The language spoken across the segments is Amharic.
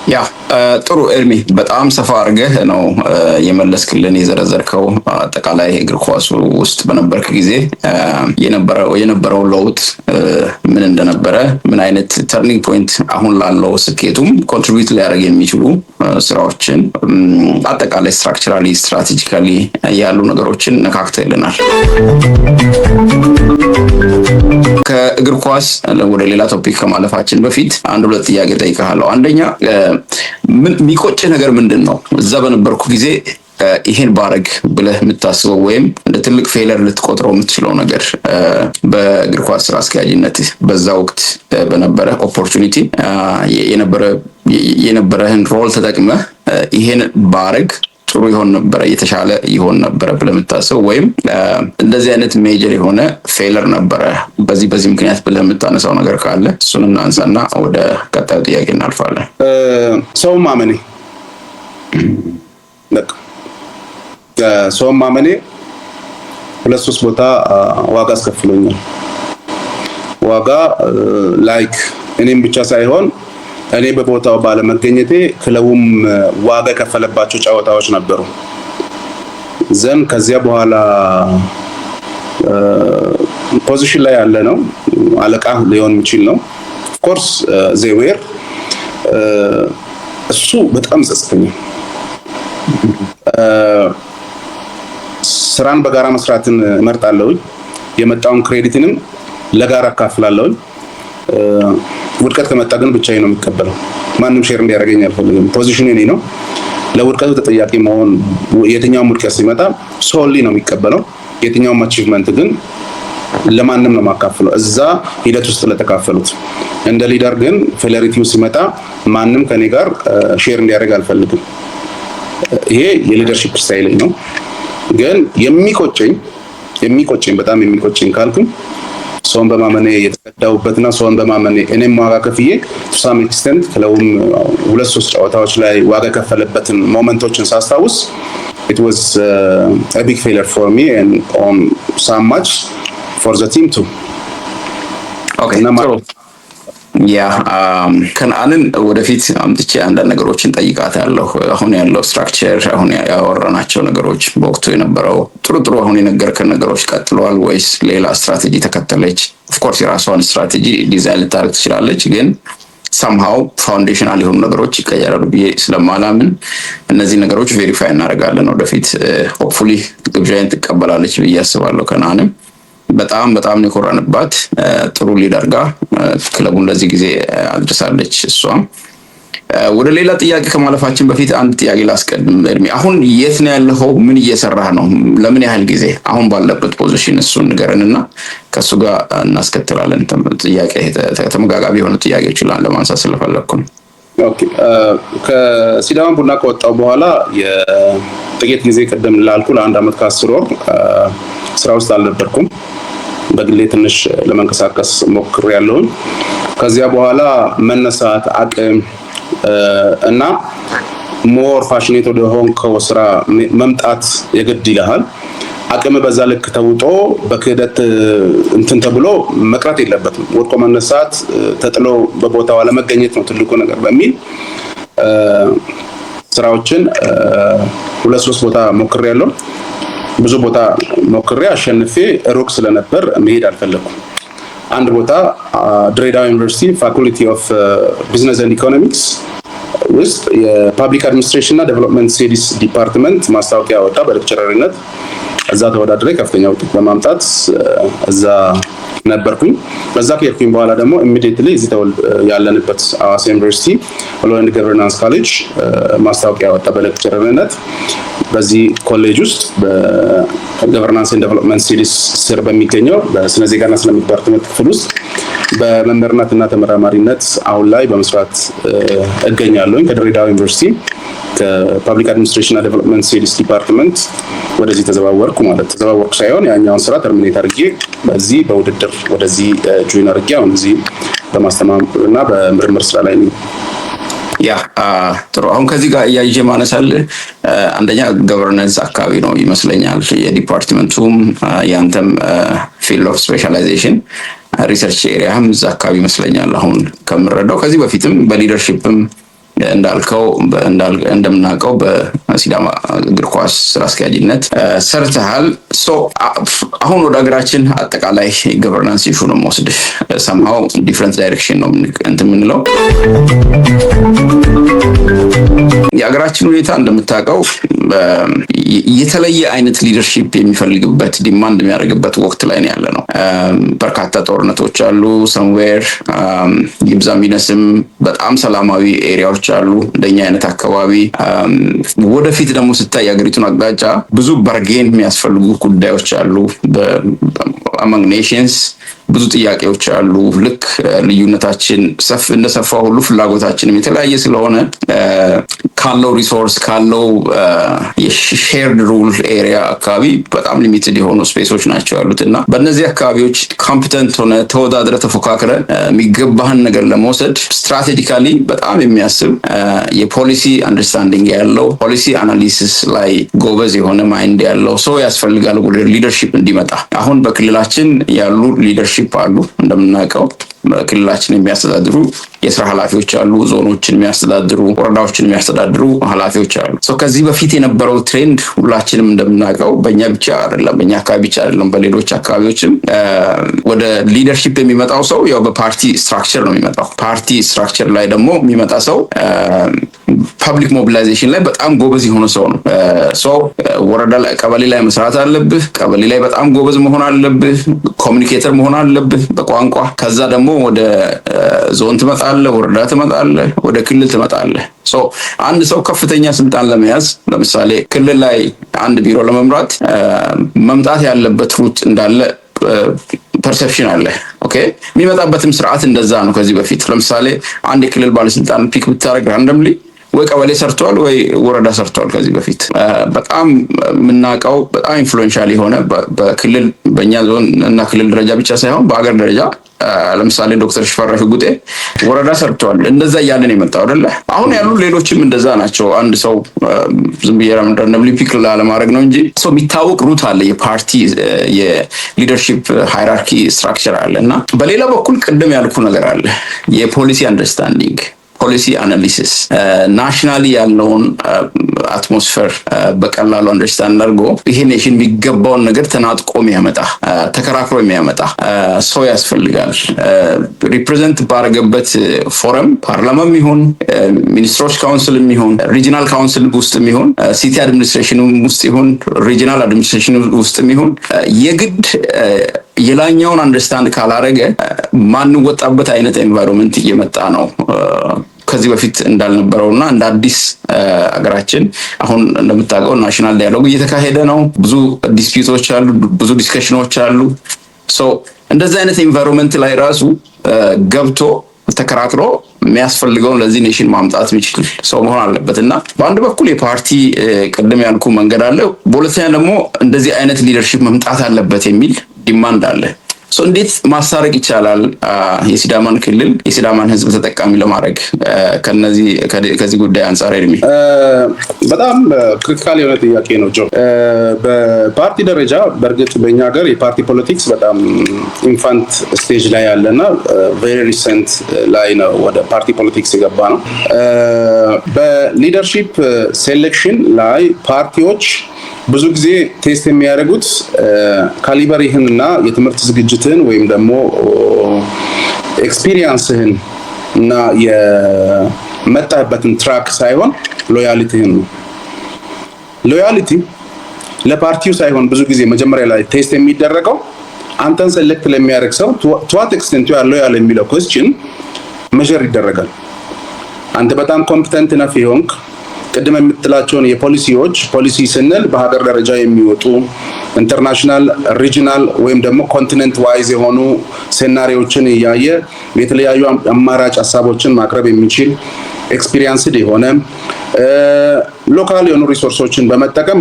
ያ ጥሩ ኤርሚ በጣም ሰፋ አድርገህ ነው የመለስክልን የዘረዘርከው አጠቃላይ እግር ኳሱ ውስጥ በነበርክ ጊዜ የነበረው ለውጥ ምን እንደነበረ ምን አይነት ተርኒንግ ፖይንት አሁን ላለው ስኬቱም ኮንትሪቢዩት ሊያደርግ የሚችሉ ስራዎችን አጠቃላይ ስትራክቸራሊ ስትራቴጂካሊ ያሉ ነገሮችን ነካክተልናል። ከእግር ኳስ ወደ ሌላ ቶፒክ ከማለፋችን በፊት አንድ ሁለት ጥያቄ ጠይቃለሁ። አንደኛ ምን የሚቆጭ ነገር ምንድነው? እዛ በነበርኩ ጊዜ ይሄን ባረግ ብለህ የምታስበው ወይም እንደ ትልቅ ፌለር ልትቆጥረው የምትችለው ነገር በእግር ኳስ ስራ አስኪያጅነት በዛ ወቅት በነበረ ኦፖርቹኒቲ የነበረህን ሮል ተጠቅመህ ይሄን ባረግ ጥሩ ይሆን ነበር የተሻለ ይሆን ነበር ብለህ የምታስበው ወይም እንደዚህ አይነት ሜጀር የሆነ ፌለር ነበር በዚህ ምክንያት ብለህ የምታነሳው ነገር ካለ እሱን እናንሳና ወደ ቀጣዩ ጥያቄ እናልፋለን። ሰው ማመኔ ሁለት ሶስት ቦታ ዋጋ አስከፍሎኛል። ዋጋ ላይክ እኔም ብቻ ሳይሆን እኔ በቦታው ባለመገኘቴ ክለቡም ዋጋ የከፈለባቸው ጨዋታዎች ነበሩ። ዘን ከዚያ በኋላ ፖዚሽን ላይ ያለ ነው አለቃ ሊሆን የሚችል ነው። ኦፍ ኮርስ ዜዌር እሱ በጣም ጸጽቶኛል። ስራን በጋራ መስራትን እመርጣለሁ። የመጣውን ክሬዲትንም ለጋራ አካፍላለሁ። ውድቀት ከመጣ ግን ብቻዬን ነው የሚቀበለው። ማንም ሼር እንዲያደርገኝ አልፈልግም። ፖዚሽኑ እኔ ነው። ለውድቀቱ ተጠያቂ መሆን የትኛውም ውድቀት ሲመጣ ሶሊ ነው የሚቀበለው። የትኛውም አቺቭመንት ግን ለማንም ነው ማካፈለው እዛ ሂደት ውስጥ ለተካፈሉት። እንደ ሊደር ግን ፌለሪቲው ሲመጣ ማንም ከኔ ጋር ሼር እንዲያደርግ አልፈልግም። ይሄ የሊደርሺፕ ስታይል ነው። ግን የሚቆጨኝ በጣም የሚቆጨኝ ካልኩኝ ሰውን በማመኔ የተቀዳውበትና ሰውን በማመኔ እኔም ዋጋ ከፍዬ to some extent ክለቡም ሁለት ሶስት ጨዋታዎች ላይ ዋጋ ከፈለበትን ሞመንቶችን ሳስታውስ it was a big failure for me and on so much for the team too. Okay, ከነአንን ወደፊት አምጥቼ አንዳንድ ነገሮችን ጠይቃታለሁ። አሁን ያለው ስትራክቸር አሁን ያወራናቸው ነገሮች በወቅቱ የነበረው ጥሩ አሁን የነገርከን ነገሮች ቀጥለዋል ወይስ ሌላ ስትራቴጂ ተከተለች? ኦፍ ኮርስ የራሷን ስትራቴጂ ዲዛይን ልታደርግ ትችላለች፣ ግን somehow ፋውንዴሽናል የሆኑ ነገሮች ይቀየራሉ ብዬ ስለማላምን እነዚህ ነገሮች ቬሪፋይ እናደርጋለን ወደፊት። ሆፕፉሊ ግብዣዬን ትቀበላለች ብዬ አስባለሁ። ከነአንም በጣም የኮራንባት ጥሩ ሊደር ጋር ክለቡን ለዚህ ጊዜ አድርሳለች። እሷ ወደ ሌላ ጥያቄ ከማለፋችን በፊት አንድ ጥያቄ ላስቀድም። እድሜ አሁን የት ነው ያለኸው? ምን እየሰራህ ነው? ለምን ያህል ጊዜ? አሁን ባለበት ፖዚሽን እሱን ንገረንና ከሱ ጋር እናስከትላለን። ጥያቄ ተመጋጋቢ የሆኑ ጥያቄዎችን ለማንሳት ስለፈለኩ ነው። ኦኬ ከሲዳማ ቡና ከወጣው በኋላ የጥቂት ጊዜ ቀደም ላልኩ ለአንድ አመት ከ10 ወር ስራ ውስጥ አልነበርኩም። በግሌ ትንሽ ለመንቀሳቀስ ሞክሬያለሁ። ከዚያ በኋላ መነሳት አቅም እና ሞር ፋሽኔት ወደ ሆንከው ስራ መምጣት የግድ ይልሃል። አቅም በዛ ልክ ተውጦ በክህደት እንትን ተብሎ መቅረት የለበትም። ወድቆ መነሳት ተጥሎ በቦታው አለመገኘት ነው ትልቁ ነገር በሚል ስራዎችን ሁለት ሶስት ቦታ ሞክሬያለሁ። ብዙ ቦታ ሞክሬ አሸንፌ ሩቅ ስለነበር መሄድ አልፈለኩም። አንድ ቦታ ድሬዳዋ ዩኒቨርሲቲ ፋኩልቲ ኦፍ ቢዝነስ ኤንድ ኢኮኖሚክስ ውስጥ የፐብሊክ አድሚኒስትሬሽን እና ዴቨሎፕመንት ስታዲስ ዲፓርትመንት ማስታወቂያ ወጣ በሌክቸረርነት። እዛ ተወዳድሬ ከፍተኛ ውጤት በማምጣት እዛ ነበርኩኝ። በዛ ከሄድኩኝ በኋላ ደግሞ ኢሚዲየትሊ እዚህ ያለንበት ሐዋሳ ዩኒቨርሲቲ ሎ ኤንድ ገቨርናንስ ኮሌጅ ማስታወቂያ ወጣ በሌክቸረርነት። በዚህ ኮሌጅ ውስጥ በገቨርናንስ ኤንድ ዴቨሎፕመንት ስታዲስ ስር በሚገኘው በስነ ዜጋና ስነ ምግባር ትምህርት ክፍል ውስጥ በመምህርነትና ተመራማሪነት አሁን ላይ በመስራት እገኛለሁ። ከድሬዳዋ ዩኒቨርሲቲ ከፐብሊክ አድሚኒስትሬሽን እና ዴቨሎፕመንት ስታዲስ ዲፓርትመንት ወደዚህ ተዘዋወርኩ ሳይሆን ያኛውን ስራ ተርሚኔት አድርጌ በዚህ በውድድር ወደዚህ ጆይን አድርጌ አሁን እዚህ በማስተማርና በምርምር ስራ ላይ ነኝ። ጥሩ። አሁን ከዚህ ጋር እያይዤ ማነሳልህ አንደኛ ገቨርነንስ አካባቢ ነው ይመስለኛል የዲፓርትመንቱም ያንተም ፊልድ ኦፍ ስፔሻላይዜሽን ሪሰርች ኤሪያም እዛ አካባቢ ይመስለኛል አሁን ከምረዳው። ከዚህ በፊትም በሊደርሺፕም እንዳልከው እንደምናውቀው በሲዳማ እግር ኳስ ስራ አስኪያጅነት ሰርተሃል። አሁን ወደ ሀገራችን አጠቃላይ ገቨርናንስ ኢሹ ነው ወስድ ሰምሃው ዲፍረንት ዳይሬክሽን ነው የምንለው። የሀገራችን ሁኔታ እንደምታውቀው የተለየ አይነት ሊደርሺፕ የሚፈልግበት ዲማንድ የሚያደርግበት ወቅት ላይ ነው ያለ ነው። በርካታ ጦርነቶች አሉ። ሰምዌር ይብዛም ይነስም በጣም ሰላማዊ ኤሪያዎች አሉ እንደኛ አይነት አካባቢ። ወደፊት ደግሞ ስታይ የሀገሪቱን አቅጣጫ ብዙ በርጌን የሚያስፈልጉ ጉዳዮች አሉ። አማንግ ኔሽንስ ብዙ ጥያቄዎች አሉ። ልክ ልዩነታችን እንደሰፋ ሁሉ ፍላጎታችንም የተለያየ ስለሆነ ካለው ሪሶርስ ካለው የሼርድ ሩል ኤሪያ አካባቢ በጣም ሊሚትድ የሆኑ ስፔሶች ናቸው ያሉት እና በእነዚህ አካባቢዎች ኮምፒተንት ሆነ ተወዳድረ ተፎካክረ የሚገባህን ነገር ለመውሰድ ስትራቴጂካሊ በጣም የሚያስብ የፖሊሲ አንደርስታንዲንግ ያለው ፖሊሲ አናሊሲስ ላይ ጎበዝ የሆነ ማይንድ ያለው ሰው ያስፈልጋል ወደ ሊደርሺፕ እንዲመጣ። አሁን በክልላችን ያሉ ሊደርሺፕ አሉ እንደምናውቀው ክልላችን የሚያስተዳድሩ የስራ ኃላፊዎች አሉ። ዞኖችን የሚያስተዳድሩ ወረዳዎችን የሚያስተዳድሩ ኃላፊዎች አሉ። ከዚህ በፊት የነበረው ትሬንድ ሁላችንም እንደምናውቀው በእኛ ብቻ አይደለም፣ በእኛ አካባቢ ብቻ አይደለም፣ በሌሎች አካባቢዎችም ወደ ሊደርሺፕ የሚመጣው ሰው ያው በፓርቲ ስትራክቸር ነው የሚመጣው። ፓርቲ ስትራክቸር ላይ ደግሞ የሚመጣ ሰው ፐብሊክ ሞቢላይዜሽን ላይ በጣም ጎበዝ የሆነ ሰው ነው። ወረዳ ላይ ቀበሌ ላይ መስራት አለብህ። ቀበሌ ላይ በጣም ጎበዝ መሆን አለብህ። ኮሚኒኬተር መሆን አለብህ በቋንቋ። ከዛ ደግሞ ወደ ዞን ትመጣለህ፣ ወረዳ ትመጣለህ፣ ወደ ክልል ትመጣለህ። አንድ ሰው ከፍተኛ ስልጣን ለመያዝ ለምሳሌ ክልል ላይ አንድ ቢሮ ለመምራት መምጣት ያለበት ሩት እንዳለ ፐርሰፕሽን አለ። ኦኬ የሚመጣበትም ስርዓት እንደዛ ነው። ከዚህ በፊት ለምሳሌ አንድ የክልል ባለስልጣን ፒክ ብታደርግ ራንደምሊ ወይ ቀበሌ ሰርተዋል ወይ ወረዳ ሰርተዋል። ከዚህ በፊት በጣም የምናውቀው በጣም ኢንፍሉዌንሻል የሆነ በክልል በእኛ ዞን እና ክልል ደረጃ ብቻ ሳይሆን በሀገር ደረጃ ለምሳሌ ዶክተር ሽፈራሽ ጉጤ ወረዳ ሰርተዋል። እንደዛ እያለን የመጣው አይደለ? አሁን ያሉ ሌሎችም እንደዛ ናቸው። አንድ ሰው ዝም ብዬ ራንደምሊ ፒክ ለማድረግ ነው እንጂ ሰው የሚታወቅ ሩት አለ። የፓርቲ የሊደርሺፕ ሃይራርኪ ስትራክቸር አለ እና በሌላ በኩል ቅድም ያልኩ ነገር አለ። የፖሊሲ አንደርስታንዲንግ ፖሊሲ አናሊሲስ ናሽናሊ ያለውን አትሞስፌር በቀላሉ አንደርስታንድ አድርጎ ይሄ ኔሽን የሚገባውን ነገር ተናጥቆ የሚያመጣ ተከራክሮ የሚያመጣ ሰው ያስፈልጋል። ሪፕሬዘንት ባረገበት ፎረም ፓርላማም ይሁን ሚኒስትሮች ካውንስልም ይሁን ሪጂናል ካውንስል ውስጥም ይሁን ሲቲ አድሚኒስትሬሽን ውስጥ ይሁን ሪጂናል አድሚኒስትሬሽን ውስጥም ይሁን የግድ የላኛውን አንደርስታንድ ካላረገ ማንወጣበት አይነት ኤንቫይሮንመንት እየመጣ ነው። ከዚህ በፊት እንዳልነበረውና እንደ አዲስ አገራችን አሁን እንደምታውቀው ናሽናል ዳያሎግ እየተካሄደ ነው። ብዙ ዲስፒዩቶች አሉ፣ ብዙ ዲስከሽኖች አሉ። እንደዚህ አይነት ኤንቫይሮንመንት ላይ ራሱ ገብቶ ተከራክሮ የሚያስፈልገውን ለዚህ ኔሽን ማምጣት የሚችል ሰው መሆን አለበት እና በአንድ በኩል የፓርቲ ቅድም ያልኩ መንገድ አለ፣ በሁለተኛ ደግሞ እንደዚህ አይነት ሊደርሺፕ መምጣት አለበት የሚል ዲማንድ አለ። እንዴት ማሳረቅ ይቻላል የሲዳማን ክልል የሲዳማን ሕዝብ ተጠቃሚ ለማድረግ ከዚህ ጉዳይ አንጻር? እድሜ በጣም ክሪቲካል የሆነ ጥያቄ ነው ጆ። በፓርቲ ደረጃ በእርግጥ በእኛ ሀገር የፓርቲ ፖለቲክስ በጣም ኢንፋንት ስቴጅ ላይ ያለና ቬሪ ሪሰንት ላይ ነው ወደ ፓርቲ ፖለቲክስ የገባ ነው። በሊደርሺፕ ሴሌክሽን ላይ ፓርቲዎች ብዙ ጊዜ ቴስት የሚያደርጉት ካሊበሪህንና የትምህርት ዝግጅትህን ወይም ደግሞ ኤክስፒሪየንስህን እና የመጣህበትን ትራክ ሳይሆን ሎያሊቲህን ነው። ሎያሊቲ ለፓርቲው ሳይሆን ብዙ ጊዜ መጀመሪያ ላይ ቴስት የሚደረገው አንተን ሴሌክት ለሚያደርግ ሰው to what extent you are loyal የሚለው question መጀር ይደረጋል። አንተ በጣም ኮምፒተንት ነህ ይሆንክ ቅድም የምትላቸውን የፖሊሲዎች ፖሊሲ ስንል በሀገር ደረጃ የሚወጡ ኢንተርናሽናል ሪጂናል ወይም ደግሞ ኮንቲኔንት ዋይዝ የሆኑ ሴናሪዎችን እያየ የተለያዩ አማራጭ ሀሳቦችን ማቅረብ የሚችል ኤክስፒሪየንስድ የሆነ ሎካል የሆኑ ሪሶርሶችን በመጠቀም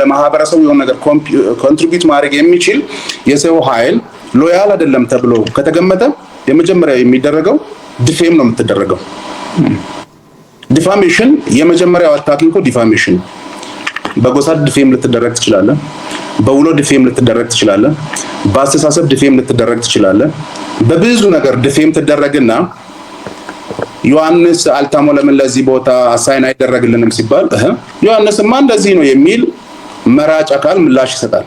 ለማህበረሰቡ የሆነ ነገር ኮንትሪቢዩት ማድረግ የሚችል የሰው ኃይል ሎያል አይደለም ተብሎ ከተገመተ የመጀመሪያ የሚደረገው ዲፌም ነው የምትደረገው። ዲፋሜሽን የመጀመሪያው አታኪንግ ዲፋሜሽን በጎሳ ዲፌም ልትደረግ ትችላለህ፣ በውሎ ዲፌም ልትደረግ ትችላለህ፣ በአስተሳሰብ ዲፌም ልትደረግ ትችላለህ። በብዙ ነገር ዲፌም ትደረግና ዮሐንስ አልታሞ ለምን ለዚህ ቦታ አሳይን አይደረግልንም ሲባል ዮሐንስማ እንደዚህ ነው የሚል መራጭ አካል ምላሽ ይሰጣል።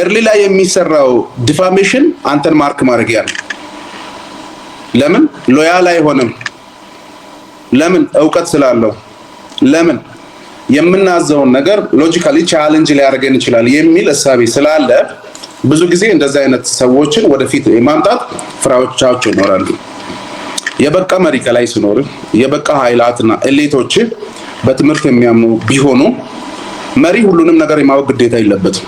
ኤርሊ ላይ የሚሰራው ዲፋሜሽን አንተን ማርክ ማድረግ ያለ ለምን ሎያል አይሆንም? ለምን እውቀት ስላለው፣ ለምን የምናዘውን ነገር ሎጂካሊ ቻሌንጅ ሊያደርገን ይችላል የሚል እሳቤ ስላለ ብዙ ጊዜ እንደዛ አይነት ሰዎችን ወደፊት የማምጣት ፍራቻዎች ይኖራሉ። የበቃ መሪ ከላይ ሲኖር የበቃ ኃይላትና ኤሊቶች በትምህርት የሚያምኑ ቢሆኑ መሪ ሁሉንም ነገር የማወቅ ግዴታ የለበትም።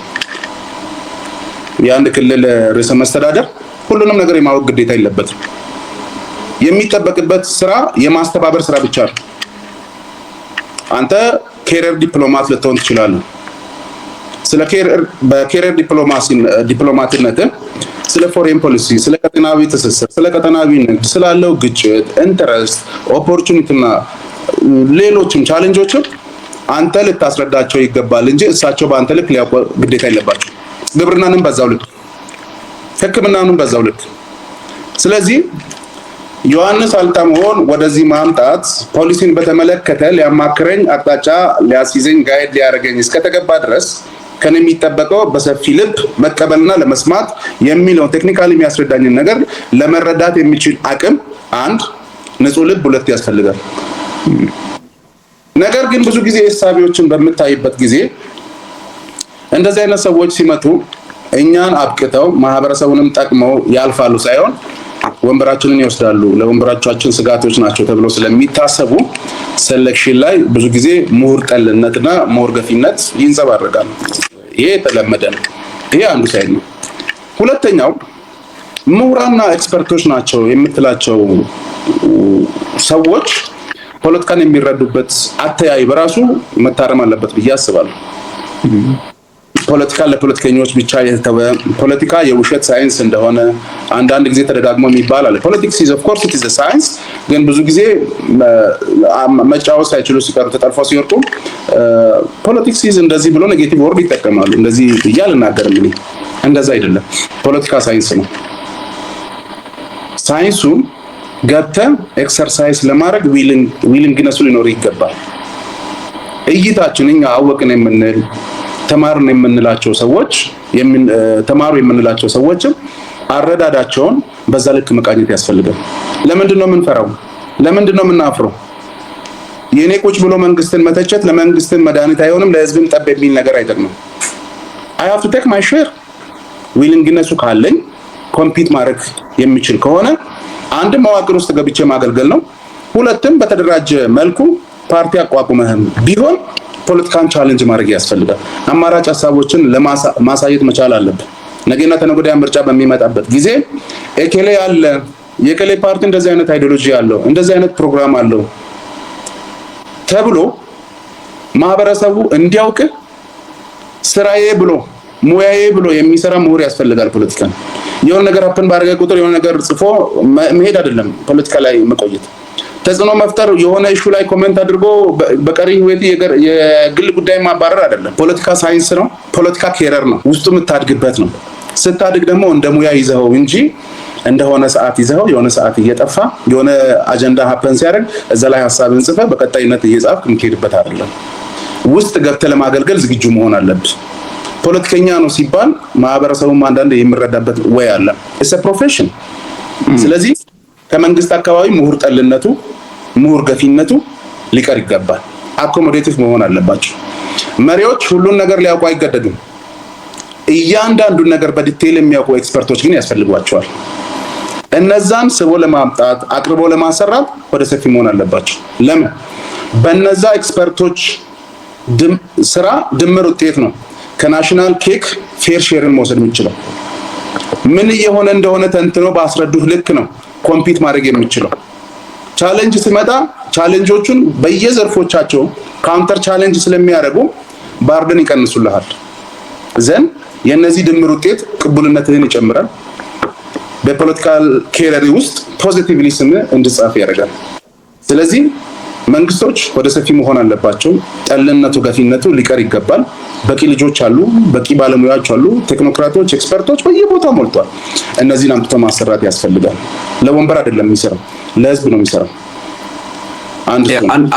የአንድ ክልል ርዕሰ መስተዳደር ሁሉንም ነገር የማወቅ ግዴታ የለበትም። የሚጠበቅበት ስራ የማስተባበር ስራ ብቻ ነው። አንተ ኬሪየር ዲፕሎማት ልትሆን ትችላለህ። ስለ በኬሪየር ዲፕሎማትነት ስለ ፎሬን ፖሊሲ፣ ስለ ቀጠናዊ ትስስር፣ ስለ ቀጠናዊ ንግድ፣ ስላለው ግጭት፣ ኢንተረስት፣ ኦፖርቹኒቲ እና ሌሎችም ቻሌንጆችም አንተ ልታስረዳቸው ይገባል እንጂ እሳቸው በአንተ ልክ ሊያውቁ ግዴታ የለባቸው። ግብርናንም በዛው ልክ፣ ሕክምናንም በዛው ልክ። ስለዚህ ዮሐንስ አልታሞን ወደዚህ ማምጣት ፖሊሲን በተመለከተ ሊያማክረኝ፣ አቅጣጫ ሊያስይዘኝ፣ ጋይድ ሊያደርገኝ እስከተገባ ድረስ ከኔ የሚጠበቀው በሰፊ ልብ መቀበልና ለመስማት የሚለው ቴክኒካሊ የሚያስረዳኝን ነገር ለመረዳት የሚችል አቅም አንድ፣ ንጹህ ልብ ሁለት ያስፈልጋል። ነገር ግን ብዙ ጊዜ እሳቤዎችን በምታይበት ጊዜ እንደዚህ አይነት ሰዎች ሲመጡ እኛን አብቅተው ማህበረሰቡንም ጠቅመው ያልፋሉ ሳይሆን ወንበራችንን ይወስዳሉ፣ ለወንበራቻችን ስጋቶች ናቸው ተብለው ስለሚታሰቡ ሴሌክሽን ላይ ብዙ ጊዜ ምሁር ጠልነትና ምሁር ገፊነት ይንጸባረቃል። ይሄ የተለመደ ነው። ይሄ አንዱ ሳይድ ነው። ሁለተኛው ምሁራንና ኤክስፐርቶች ናቸው የምትላቸው ሰዎች ፖለቲካን የሚረዱበት አተያይ በራሱ መታረም አለበት ብዬ አስባለሁ። ፖለቲካ ለፖለቲከኞች ብቻ የተተወ ፖለቲካ የውሸት ሳይንስ እንደሆነ አንዳንድ ጊዜ ተደጋግሞ የሚባል አለ። ፖለቲክስ ኢዝ ኦፍ ኮርስ ኢት ኢዝ አ ሳይንስ፣ ግን ብዙ ጊዜ መጫወት ሳይችሉ ሲቀሩ ተጠልፈው ሲወርቁ ፖለቲክስ ኢዝ እንደዚህ ብሎ ኔጌቲቭ ወርድ ይጠቀማሉ። እንደዚህ ብዬ አልናገርም እኔ። እንደዛ አይደለም። ፖለቲካ ሳይንስ ነው። ሳይንሱን ገብተን ኤክሰርሳይዝ ለማድረግ ዊሊንግነሱ ሊኖር ይገባል። እይታችን እኛ አወቅን የምንል ተማርን የምንላቸው ሰዎች ተማሩ የምንላቸው ሰዎችም አረዳዳቸውን በዛ ልክ መቃኘት ያስፈልጋል። ለምንድን ነው የምንፈራው? ለምንድን ነው የምናፍረው? የኔ ቁጭ ብሎ መንግስትን መተቸት ለመንግስትን መድኃኒት አይሆንም፣ ለህዝብም ጠብ የሚል ነገር አይጠቅምም። I have to take my share። ዊሊንግነሱ ካለኝ ኮምፒት ማድረግ የሚችል ከሆነ አንድም መዋቅር ውስጥ ገብቼ ማገልገል ነው፣ ሁለትም በተደራጀ መልኩ ፓርቲ አቋቁመህም ቢሆን ፖለቲካን ቻሌንጅ ማድረግ ያስፈልጋል። አማራጭ ሀሳቦችን ለማሳየት መቻል አለብን። ነገና ተነገወዲያ ምርጫ በሚመጣበት ጊዜ ኤኬሌ አለ፣ የኤኬሌ ፓርቲ እንደዚህ አይነት አይዲዮሎጂ አለው፣ እንደዚህ አይነት ፕሮግራም አለው ተብሎ ማህበረሰቡ እንዲያውቅ ስራዬ ብሎ ሙያዬ ብሎ የሚሰራ ምሁር ያስፈልጋል። ፖለቲካን የሆነ ነገር አፕን ባደረገ ቁጥር የሆነ ነገር ጽፎ መሄድ አይደለም ፖለቲካ ላይ መቆየት። ተጽዕኖ መፍጠር የሆነ ኢሹ ላይ ኮሜንት አድርጎ በቀሪ ህይወት የግል ጉዳይ ማባረር አይደለም። ፖለቲካ ሳይንስ ነው። ፖለቲካ ኬረር ነው። ውስጡ የምታድግበት ነው። ስታድግ ደግሞ እንደ ሙያ ይዘኸው እንጂ እንደሆነ ሰዓት ይዘኸው የሆነ ሰዓት እየጠፋ የሆነ አጀንዳ ሀፐን ሲያደርግ እዛ ላይ ሀሳብን ጽፈህ በቀጣይነት እየጻፍክ የምትሄድበት አይደለም። ውስጥ ገብተህ ለማገልገል ዝግጁ መሆን አለብህ። ፖለቲከኛ ነው ሲባል ማህበረሰቡም አንዳንድ የሚረዳበት ወይ አለ። ኢትስ አ ፕሮፌሽን። ስለዚህ ከመንግስት አካባቢ ምሁር ጠልነቱ ምሁር ገፊነቱ ሊቀር ይገባል። አኮሞዴቲቭ መሆን አለባቸው። መሪዎች ሁሉን ነገር ሊያውቁ አይገደዱም። እያንዳንዱን ነገር በዲቴይል የሚያውቁ ኤክስፐርቶች ግን ያስፈልጓቸዋል። እነዛን ስቦ ለማምጣት አቅርቦ ለማሰራት ወደ ሰፊ መሆን አለባቸው። ለምን? በነዛ ኤክስፐርቶች ስራ ድምር ውጤት ነው ከናሽናል ኬክ ፌር ሼርን መውሰድ የሚችለው። ምን እየሆነ እንደሆነ ተንትኖ ባስረዱህ ልክ ነው ኮምፒት ማድረግ የሚችለው። ቻሌንጅ ሲመጣ ቻሌንጆቹን በየዘርፎቻቸው ካውንተር ቻሌንጅ ስለሚያደርጉ ባርደን ይቀንሱልሃል። ዘን የነዚህ ድምር ውጤት ቅቡልነትህን ይጨምራል። በፖለቲካል ኬሪየር ውስጥ ፖዚቲቭሊ ስም እንድጻፍ ያደርጋል። ስለዚህ መንግስቶች ወደ ሰፊ መሆን አለባቸው። ጠልነቱ ገፊነቱ ሊቀር ይገባል። በቂ ልጆች አሉ፣ በቂ ባለሙያዎች አሉ፣ ቴክኖክራቶች፣ ኤክስፐርቶች በየቦታው ሞልቷል። እነዚህን አምጥቶ ማሰራት ያስፈልጋል። ለወንበር አይደለም የሚሰራው፣ ለህዝብ ነው የሚሰራው።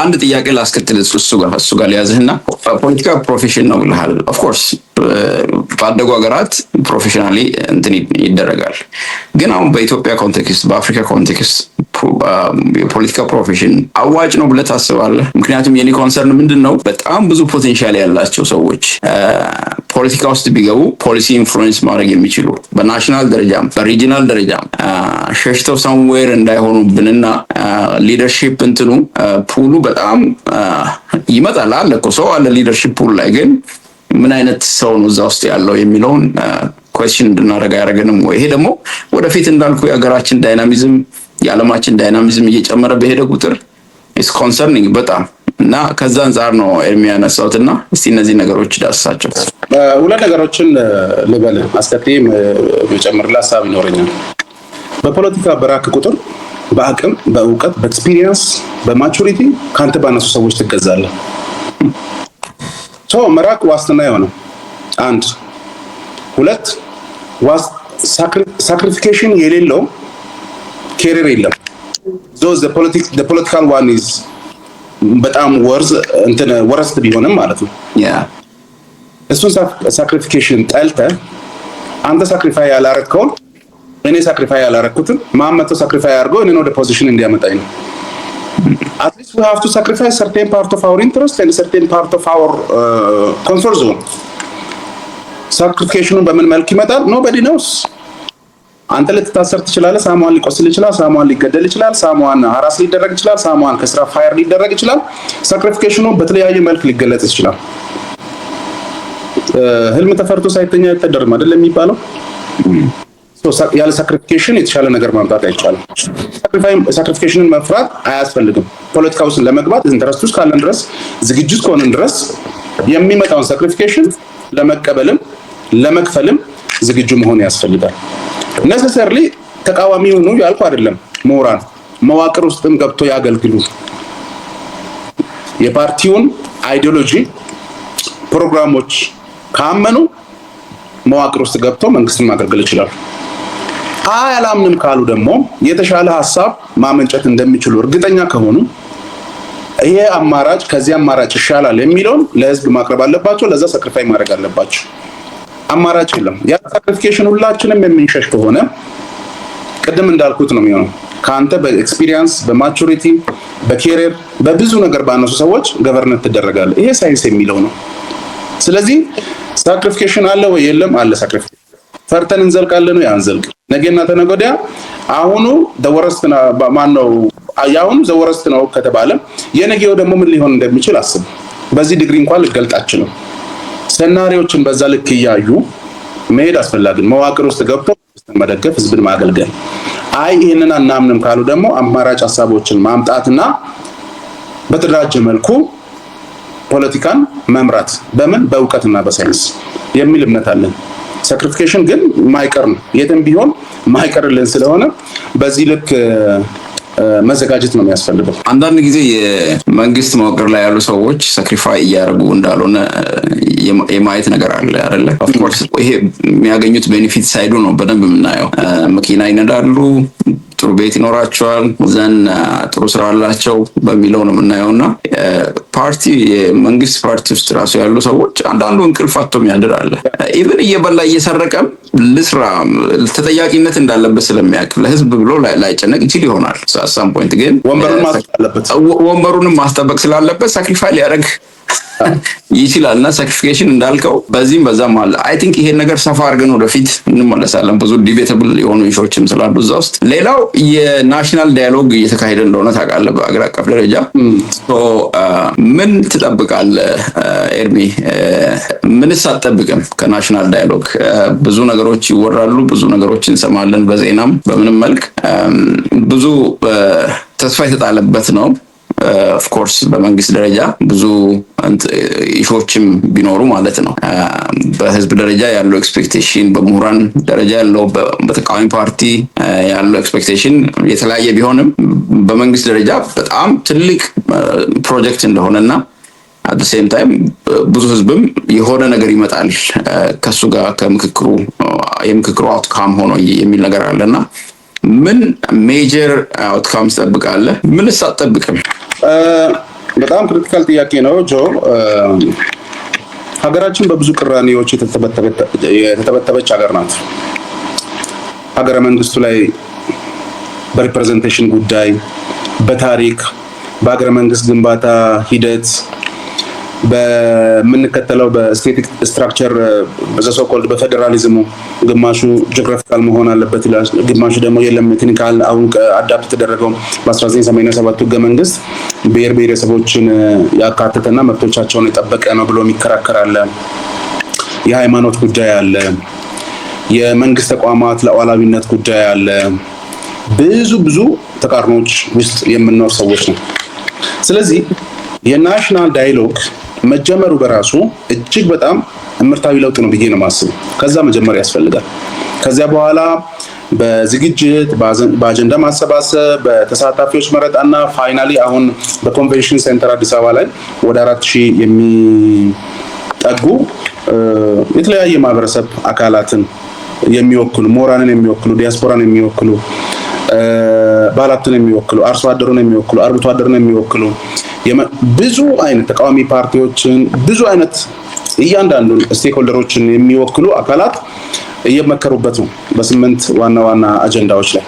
አንድ ጥያቄ ላስከትል እሱ ጋር ሊያዝህና ፖለቲካ ፕሮፌሽን ነው ብለሃል። ኦፍኮርስ ባደጉ ሀገራት ፕሮፌሽናሊ እንትን ይደረጋል። ግን አሁን በኢትዮጵያ ኮንቴክስት፣ በአፍሪካ ኮንቴክስት የፖለቲካ ፕሮፌሽን አዋጭ ነው ብለህ ታስባለህ? ምክንያቱም የኔ ኮንሰርን ምንድን ነው፣ በጣም ብዙ ፖቴንሻል ያላቸው ሰዎች ፖለቲካ ውስጥ ቢገቡ ፖሊሲ ኢንፍሉዌንስ ማድረግ የሚችሉ በናሽናል ደረጃም በሪጂናል ደረጃም ሸሽተው ሳምዌር እንዳይሆኑብንና ሊደርሺፕ እንትኑ ፑሉ በጣም ይመጣል። አለ እኮ ሰው አለ ሊደርሺፕ ፑል ላይ፣ ግን ምን አይነት ሰው ነው እዛ ውስጥ ያለው የሚለውን ኩዌስችን እንድናደርግ አያደርገንም ወይ? ይሄ ደግሞ ወደፊት እንዳልኩ የሀገራችን ዳይናሚዝም የዓለማችን ዳይናሚዝም እየጨመረ በሄደ ቁጥር ኢስ ኮንሰርኒንግ በጣም እና ከዛ አንጻር ነው ኤርሚ ያነሳሁትና እስቲ እነዚህ ነገሮች ዳስሳቸው። ሁለት ነገሮችን ልበል አስከትዬም መጨመርላ ሀሳብ ይኖረኛል። በፖለቲካ በራክ ቁጥር በአቅም በእውቀት በኤክስፒሪየንስ በማቹሪቲ ካንተ ባነሱ ሰዎች ትገዛለህ። መራቅ ዋስትና የሆነ አንድ ሁለት ሳክሪፊኬሽን የሌለው ኬሪር የለም። the political one is በጣም ወረስት ቢሆንም ማለት ነው። እሱን ሳክሪፊኬሽን ጠልተህ አንተ ሳክሪፋይ ያላረግከውን እኔ ሳክሪፋይ ያላረግኩትን ማመቶ ሳክሪፋይ አድርገው እኔን ወደ ፖዚሽን እንዲያመጣኝ ነው። At least we have to sacrifice certain part of our interest and certain part of our comfort zone. ሳክሪፊኬሽኑን በምን መልክ ይመጣል? nobody knows. አንተ ልትታሰር ትችላለህ፣ ሳሙዋን ሊቆስል ይችላል፣ ሳሙዋን ሊገደል ይችላል፣ ሳሙዋን ሀራስ ሊደረግ ይችላል፣ ሳሙዋን ከስራ ፋየር ሊደረግ ይችላል። ሳክሪፊኬሽኑ በተለያየ መልክ ሊገለጽ ይችላል። ህልም ተፈርቶ ሳይተኛ አይተደርም አይደል የሚባለው? ያለ ሳክሪፊኬሽን የተሻለ ነገር ማምጣት አይቻልም። ሳክሪፊኬሽንን መፍራት አያስፈልግም። ፖለቲካ ውስጥ ለመግባት ኢንተረስት ውስጥ ካለን ድረስ ዝግጁት ከሆነን ድረስ የሚመጣውን ሳክሪፊኬሽን ለመቀበልም ለመክፈልም ዝግጁ መሆን ያስፈልጋል። ነሰሰርሊ ተቃዋሚ ሆኑ ያልኩ አይደለም። ምሁራን መዋቅር ውስጥም ገብቶ ያገልግሉ። የፓርቲውን አይዲዮሎጂ ፕሮግራሞች ካመኑ መዋቅር ውስጥ ገብቶ መንግስትን ማገልገል ይችላሉ። አያላምንም ካሉ ደግሞ የተሻለ ሐሳብ ማመንጨት እንደሚችሉ እርግጠኛ ከሆኑ ይሄ አማራጭ ከዚህ አማራጭ ይሻላል የሚለውን ለህዝብ ማቅረብ አለባቸው። ለዛ ሳክሪፋይ ማድረግ አለባቸው። አማራጭ የለም። ያ ሳክሪፊኬሽን ሁላችንም የምንሸሽ ከሆነ ቅድም እንዳልኩት ነው የሚሆነው። ካንተ በኤክስፒሪየንስ በማቹሪቲ በኬሪየር በብዙ ነገር ባነሱ ሰዎች ገቨርነንት ትደረጋለህ። ይሄ ሳይንስ የሚለው ነው። ስለዚህ ሳክሪፊኬሽን አለ ወይ? የለም። አለ ሳክሪፊኬሽን። ፈርተን እንዘልቃለን ነው ያንዘልቅ። ነገና ተነገ ወዲያ አሁኑ ደወረስት ማነው ያሁኑ ዘወረስት ነው ከተባለ የነገው ደግሞ ምን ሊሆን እንደሚችል አስብ። በዚህ ዲግሪ እንኳን ልገልጣች ነው። ሰናሪዎችን በዛ ልክ ያዩ መሄድ አስፈላጊ መዋቅር ውስጥ ገብቶ መደገፍ ህዝብን ማገልገል። አይ ይሄንን አናምንም ካሉ ደግሞ አማራጭ ሀሳቦችን ማምጣትና በተደራጀ መልኩ ፖለቲካን መምራት በምን በእውቀትና በሳይንስ የሚል እምነት አለን። ሳክሪፊኬሽን ግን ማይቀር ነው። የትም ቢሆን ማይቀርልን ስለሆነ በዚህ ልክ መዘጋጀት ነው የሚያስፈልገው። አንዳንድ ጊዜ የመንግስት መዋቅር ላይ ያሉ ሰዎች ሳክሪፋይ እያደረጉ እንዳልሆነ የማየት ነገር አለ አይደለ? ኦፍ ኮርስ ይሄ የሚያገኙት ቤኔፊት ሳይዱ ነው በደንብ የምናየው። መኪና ይነዳሉ፣ ጥሩ ቤት ይኖራቸዋል፣ ዘን ጥሩ ስራ አላቸው በሚለው ነው የምናየውና ፓርቲ የመንግስት ፓርቲ ውስጥ ራሱ ያሉ ሰዎች አንዳንዱ እንቅልፍ አጥቶ የሚያድር አለ። ኢቭን እየበላ እየሰረቀም ልስራ ተጠያቂነት እንዳለበት ስለሚያውቅ ለህዝብ ብሎ ላይጨነቅ ይችል ይሆናል። ሳም ፖይንት ግን ወንበሩንም ማስጠበቅ ስላለበት ሳክሪፋይ ሊያደርግ ይችላልና ሳክሪፊኬሽን እንዳልከው በዚህም በዛም አለ። አይ ቲንክ ይሄን ነገር ሰፋ አድርገን ወደፊት እንመለሳለን። ብዙ ዲቤተብል የሆኑ ኢሹዎችም ስላሉ እዛ ውስጥ። ሌላው የናሽናል ዳያሎግ እየተካሄደ እንደሆነ ታውቃለህ በአገር አቀፍ ደረጃ። ምን ትጠብቃለህ ኤርሚ? ምንስ አትጠብቅም ከናሽናል ዳያሎግ? ብዙ ነገሮች ይወራሉ፣ ብዙ ነገሮች እንሰማለን በዜናም በምንም መልክ። ብዙ ተስፋ የተጣለበት ነው። ኦፍ ኮርስ በመንግስት ደረጃ ብዙ ኢሾችም ቢኖሩ ማለት ነው። በህዝብ ደረጃ ያለው ኤክስፔክቴሽን፣ በምሁራን ደረጃ ያለው፣ በተቃዋሚ ፓርቲ ያለው ኤክስፔክቴሽን የተለያየ ቢሆንም በመንግስት ደረጃ በጣም ትልቅ ፕሮጀክት እንደሆነና አት ሴም ታይም ብዙ ህዝብም የሆነ ነገር ይመጣል ከሱ ጋር የምክክሩ አውትካም ሆኖ የሚል ነገር አለና ምን ሜጀር አውትካምስ ትጠብቃለህ? ምንስ አትጠብቅም? በጣም ክሪቲካል ጥያቄ ነው ጆ። ሀገራችን በብዙ ቅራኔዎች የተተበተበች ሀገር ናት። ሀገረ መንግስቱ ላይ በሪፕሬዘንቴሽን ጉዳይ፣ በታሪክ፣ በሀገረ መንግስት ግንባታ ሂደት፣ በምንከተለው በስቴቲክ ስትራክቸር በዘሶኮልድ በፌዴራሊዝሙ ግማሹ ጂኦግራፊካል መሆን አለበት ይላል፣ ግማሹ ደግሞ የለም ቴክኒካል። አሁን አዳፕት የተደረገው በ1987 ህገ መንግስት ብሔር ብሔረሰቦችን ያካተተና መብቶቻቸውን የጠበቀ ነው ብሎ የሚከራከር አለ። የሃይማኖት ጉዳይ አለ። የመንግስት ተቋማት ሉዓላዊነት ጉዳይ አለ። ብዙ ተቃርኖች ውስጥ የምንኖር ሰዎች ነው። ስለዚህ የናሽናል ዳያሎግ መጀመሩ በራሱ እጅግ በጣም እምርታዊ ለውጥ ነው ብዬ ነው የማስበው። ከዛ መጀመር ያስፈልጋል። ከዚያ በኋላ በዝግጅት በአጀንዳ ማሰባሰብ፣ በተሳታፊዎች መረጣና ፋይናሊ አሁን በኮንቬንሽን ሴንተር አዲስ አበባ ላይ ወደ 4000 የሚጠጉ የተለያየ ማህበረሰብ አካላትን የሚወክሉ፣ ምሁራንን የሚወክሉ፣ ዲያስፖራን የሚወክሉ፣ ባለሀብትን የሚወክሉ፣ አርሶ አደሩን የሚወክሉ፣ አርብቶ አደሩን የሚወክሉ ብዙ አይነት ተቃዋሚ ፓርቲዎችን ብዙ አይነት እያንዳንዱን ስቴክሆልደሮችን የሚወክሉ አካላት እየመከሩበት ነው በ8 ዋና አጀንዳዎች ላይ።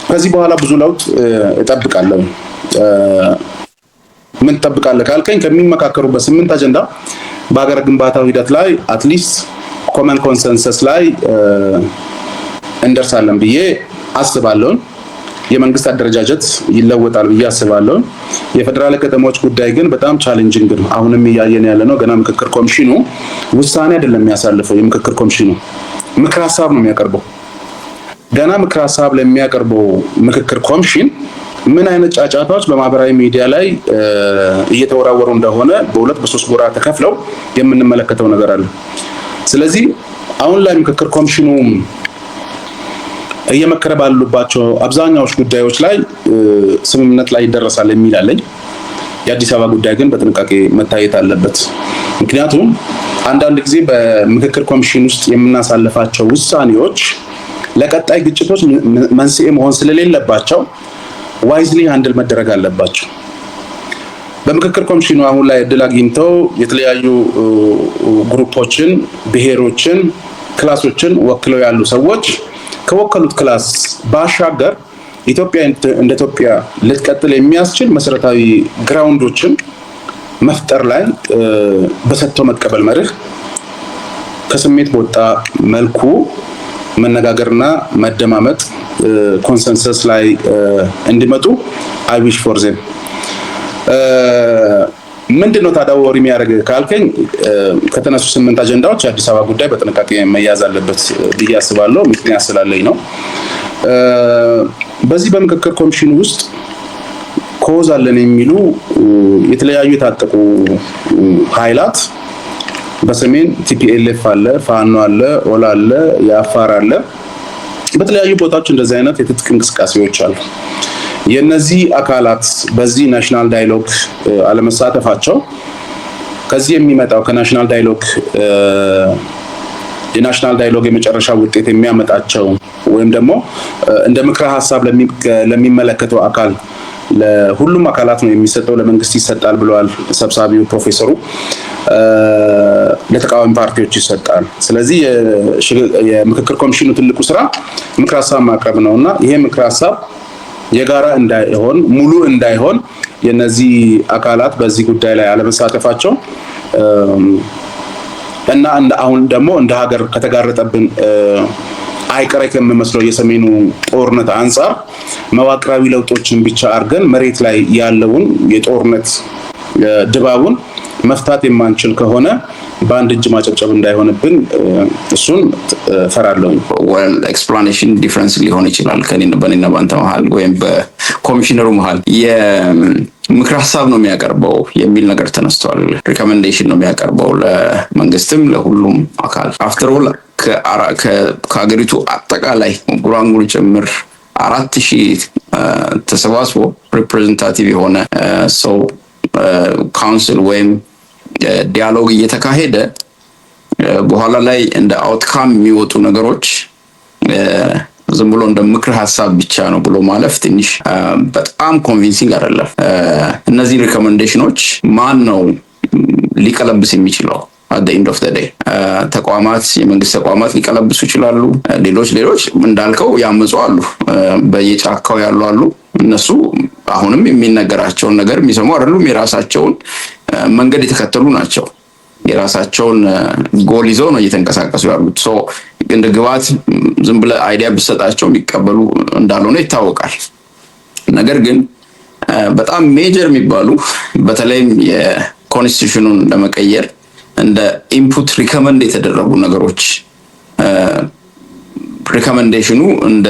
ከዚህ በኋላ ብዙ ለውጥ እጠብቃለሁ። ምን ትጠብቃለህ ካልከኝ ከሚመካከሩበት 8 አጀንዳ በሀገር ግንባታው ሂደት ላይ አትሊስት ኮመን ኮንሰንሰስ ላይ እንደርሳለን ብዬ አስባለሁ። የመንግስት አደረጃጀት ይለወጣል ብዬ አስባለሁ። የፌደራል ከተሞች ጉዳይ ግን በጣም ቻሌንጂንግ ነው። አሁንም እያየን ያለ ነው። ገና ምክክር ኮሚሽኑ ውሳኔ አይደለም የሚያሳልፈው። የምክክር ኮሚሽኑ ምክር ሀሳብ ነው የሚያቀርበው። ገና ምክር ሀሳብ ለሚያቀርበው ምክክር ኮሚሽን ምን አይነት ጫጫታዎች በማህበራዊ ሚዲያ ላይ እየተወራወሩ እንደሆነ በ2-3 ጎራ ተከፍለው የምንመለከተው ነገር አለ። ስለዚህ አሁን ላይ ምክክር ኮሚሽኑ እየመከረ ባሉባቸው አብዛኛዎች ጉዳዮች ላይ ስምምነት ላይ ይደረሳል የሚል አለኝ። የአዲስ አበባ ጉዳይ ግን በጥንቃቄ መታየት አለበት። ምክንያቱም አንዳንድ ጊዜ በምክክር ኮሚሽን ውስጥ የምናሳልፋቸው ውሳኔዎች ለቀጣይ ግጭቶች መንስኤ መሆን ስለሌለባቸው ዋይዝሊ ሃንድል መደረግ አለባቸው። በምክክር ኮሚሽኑ አሁን ላይ እድል አግኝተው የተለያዩ ግሩፖችን፣ ብሔሮችን፣ ክላሶችን ወክለው ያሉ ሰዎች ከወከሉት ክላስ ባሻገር ኢትዮጵያ እንደ ኢትዮጵያ ልትቀጥል የሚያስችል መሰረታዊ ግራውንዶችን መፍጠር ላይ በሰጥቶ መቀበል መርህ ከስሜት በወጣ መልኩ መነጋገርና መደማመጥ ኮንሰንሰስ ላይ እንዲመጡ አይ ዊሽ ፎር ዜም። ምንድነው ታዲያ ወሪ የሚያደርግ ካልከኝ ከተነሱ 8 አጀንዳዎች የአዲስ አበባ ጉዳይ በጥንቃቄ መያዝ አለበት ብዬ አስባለሁ። ምክንያት ስላለኝ ነው። በዚህ በምክክር ኮሚሽን ውስጥ ኮዝ አለን የሚሉ የተለያዩ የታጠቁ ኃይላት በሰሜን ቲፒኤልኤፍ አለ፣ ፋኖ አለ፣ ኦላ አለ፣ የአፋር አለ። በተለያዩ ቦታዎች እንደዚህ አይነት የትጥቅ እንቅስቃሴዎች አሉ። የነዚህ አካላት በዚህ ናሽናል ዳያሎግ አለመሳተፋቸው ከዚህ የሚመጣው ከናሽናል ዳያሎግ የናሽናል ዳያሎግ የመጨረሻ ውጤት የሚያመጣቸው ወይም ደግሞ እንደ ምክረ ሀሳብ ለሚመለከተው አካል ለሁሉም አካላት ነው የሚሰጠው፣ ለመንግስት ይሰጣል ብለዋል ሰብሳቢው ፕሮፌሰሩ። ለተቃዋሚ ፓርቲዎች ይሰጣል። ስለዚህ የምክክር ኮሚሽኑ ትልቁ ስራ ምክረ ሀሳብ ማቅረብ ነውና ይሄ ምክረ ሀሳብ የጋራ እንዳይሆን ሙሉ እንዳይሆን የነዚህ አካላት በዚህ ጉዳይ ላይ አለመሳተፋቸው እና አሁን ደግሞ እንደ ሀገር ከተጋረጠብን አይቀሬ ከሚመስለው የሰሜኑ ጦርነት አንፃር መዋቅራዊ ለውጦችን ብቻ አድርገን መሬት ላይ ያለውን የጦርነት ድባቡን መፍታት የማንችል ከሆነ በአንድ እጅ ማጨብጨብ እንዳይሆንብን እሱን ፈራለሁ። ወል ኤክስፕላኔሽን ዲፈረንስ ሊሆን ይችላል በእኔና ባንተ መሀል ወይም በኮሚሽነሩ መሀል ምክር ሀሳብ ነው የሚያቀርበው የሚል ነገር ተነስቷል። ሪኮሜንዴሽን ነው የሚያቀርበው ለመንግስትም ለሁሉም አካል። አፍተር ኦል ከሀገሪቱ አጠቃላይ ጉራንጉር ጭምር 4000 ተሰባስቦ ሪፕሬዘንታቲቭ የሆነ ሰው ካውንስል ወይም ዲያሎግ እየተካሄደ በኋላ ላይ እንደ አውትካም የሚወጡ ነገሮች ዝም ብሎ እንደ ምክር ሀሳብ ብቻ ነው ብሎ ማለፍ ትንሽ በጣም ኮንቪንሲንግ አይደለም። እነዚህ ሪኮሜንዴሽኖች ማን ነው ሊቀለብስ የሚችለው? at the end of the day ተቋማት የመንግስት ተቋማት ሊቀለብሱ ይችላሉ። ሌሎች እንዳልከው ያመጹ አሉ፣ በየጫካው ያሉ አሉ። እነሱ አሁንም የሚነገራቸውን ነገር የሚሰሙ አይደሉም። የራሳቸውን መንገድ የተከተሉ ናቸው። የራሳቸውን ጎል ይዘው ነው እየተንቀሳቀሱ ያሉት። ሶ እንደ ግባት ዝም ብለህ አይዲያ ብትሰጣቸው የሚቀበሉ እንዳልሆነ ይታወቃል። ነገር ግን በጣም ሜጀር የሚባሉ በተለይም የኮንስቲቱሽኑን ለመቀየር እንደ ኢንፑት ሪከመንድ የተደረጉ ነገሮች ሪከመንዴሽኑ እንደ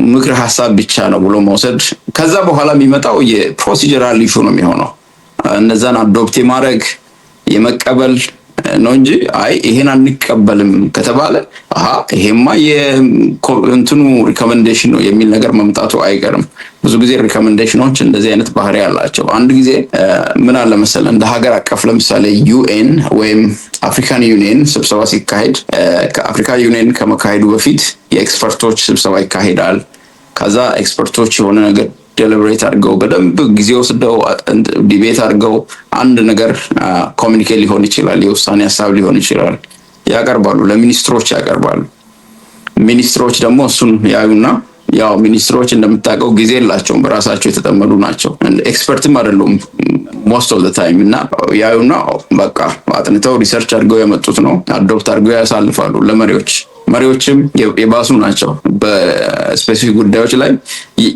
ምክር ሀሳብ ብቻ ነው ብሎ መውሰድ ከዛ በኋላ የሚመጣው የፕሮሲጀራል ኢሹ ነው የሚሆነው። እነዛን አዶፕት የማድረግ የመቀበል ነው እንጂ አይ ይሄን አንቀበልም ከተባለ ይሄማ የእንትኑ ሪኮሜንዴሽን ነው የሚል ነገር መምጣቱ አይቀርም። ብዙ ጊዜ ሪኮሜንዴሽኖች እንደዚህ አይነት ባህሪ ያላቸው። አንድ ጊዜ ምን አለ መሰለህ እንደ ሀገር አቀፍ ለምሳሌ ዩኤን ወይም አፍሪካን ዩኒየን ስብሰባ ሲካሄድ ከአፍሪካ ዩኒየን ከመካሄዱ በፊት የኤክስፐርቶች ስብሰባ ይካሄዳል። ከዛ ኤክስፐርቶች የሆነ ነገር ዴሊብሬት አድርገው በደንብ ጊዜ ወስደው ዲቤት አድርገው አንድ ነገር ኮሚኒኬት ሊሆን ይችላል፣ የውሳኔ ሀሳብ ሊሆን ይችላል፣ ያቀርባሉ፣ ለሚኒስትሮች ያቀርባሉ። ሚኒስትሮች ደግሞ እሱን ያዩና ያው ሚኒስትሮች እንደምታውቀው ጊዜ የላቸውም፣ በራሳቸው የተጠመዱ ናቸው፣ ኤክስፐርትም አይደሉም ሞስት ኦፍ ዘ ታይም። እና ያዩና በቃ አጥንተው ሪሰርች አድርገው ያመጡት ነው አዶፕት አድርገው ያሳልፋሉ መሪዎችም የባሱ ናቸው። በስፔሲፊክ ጉዳዮች ላይ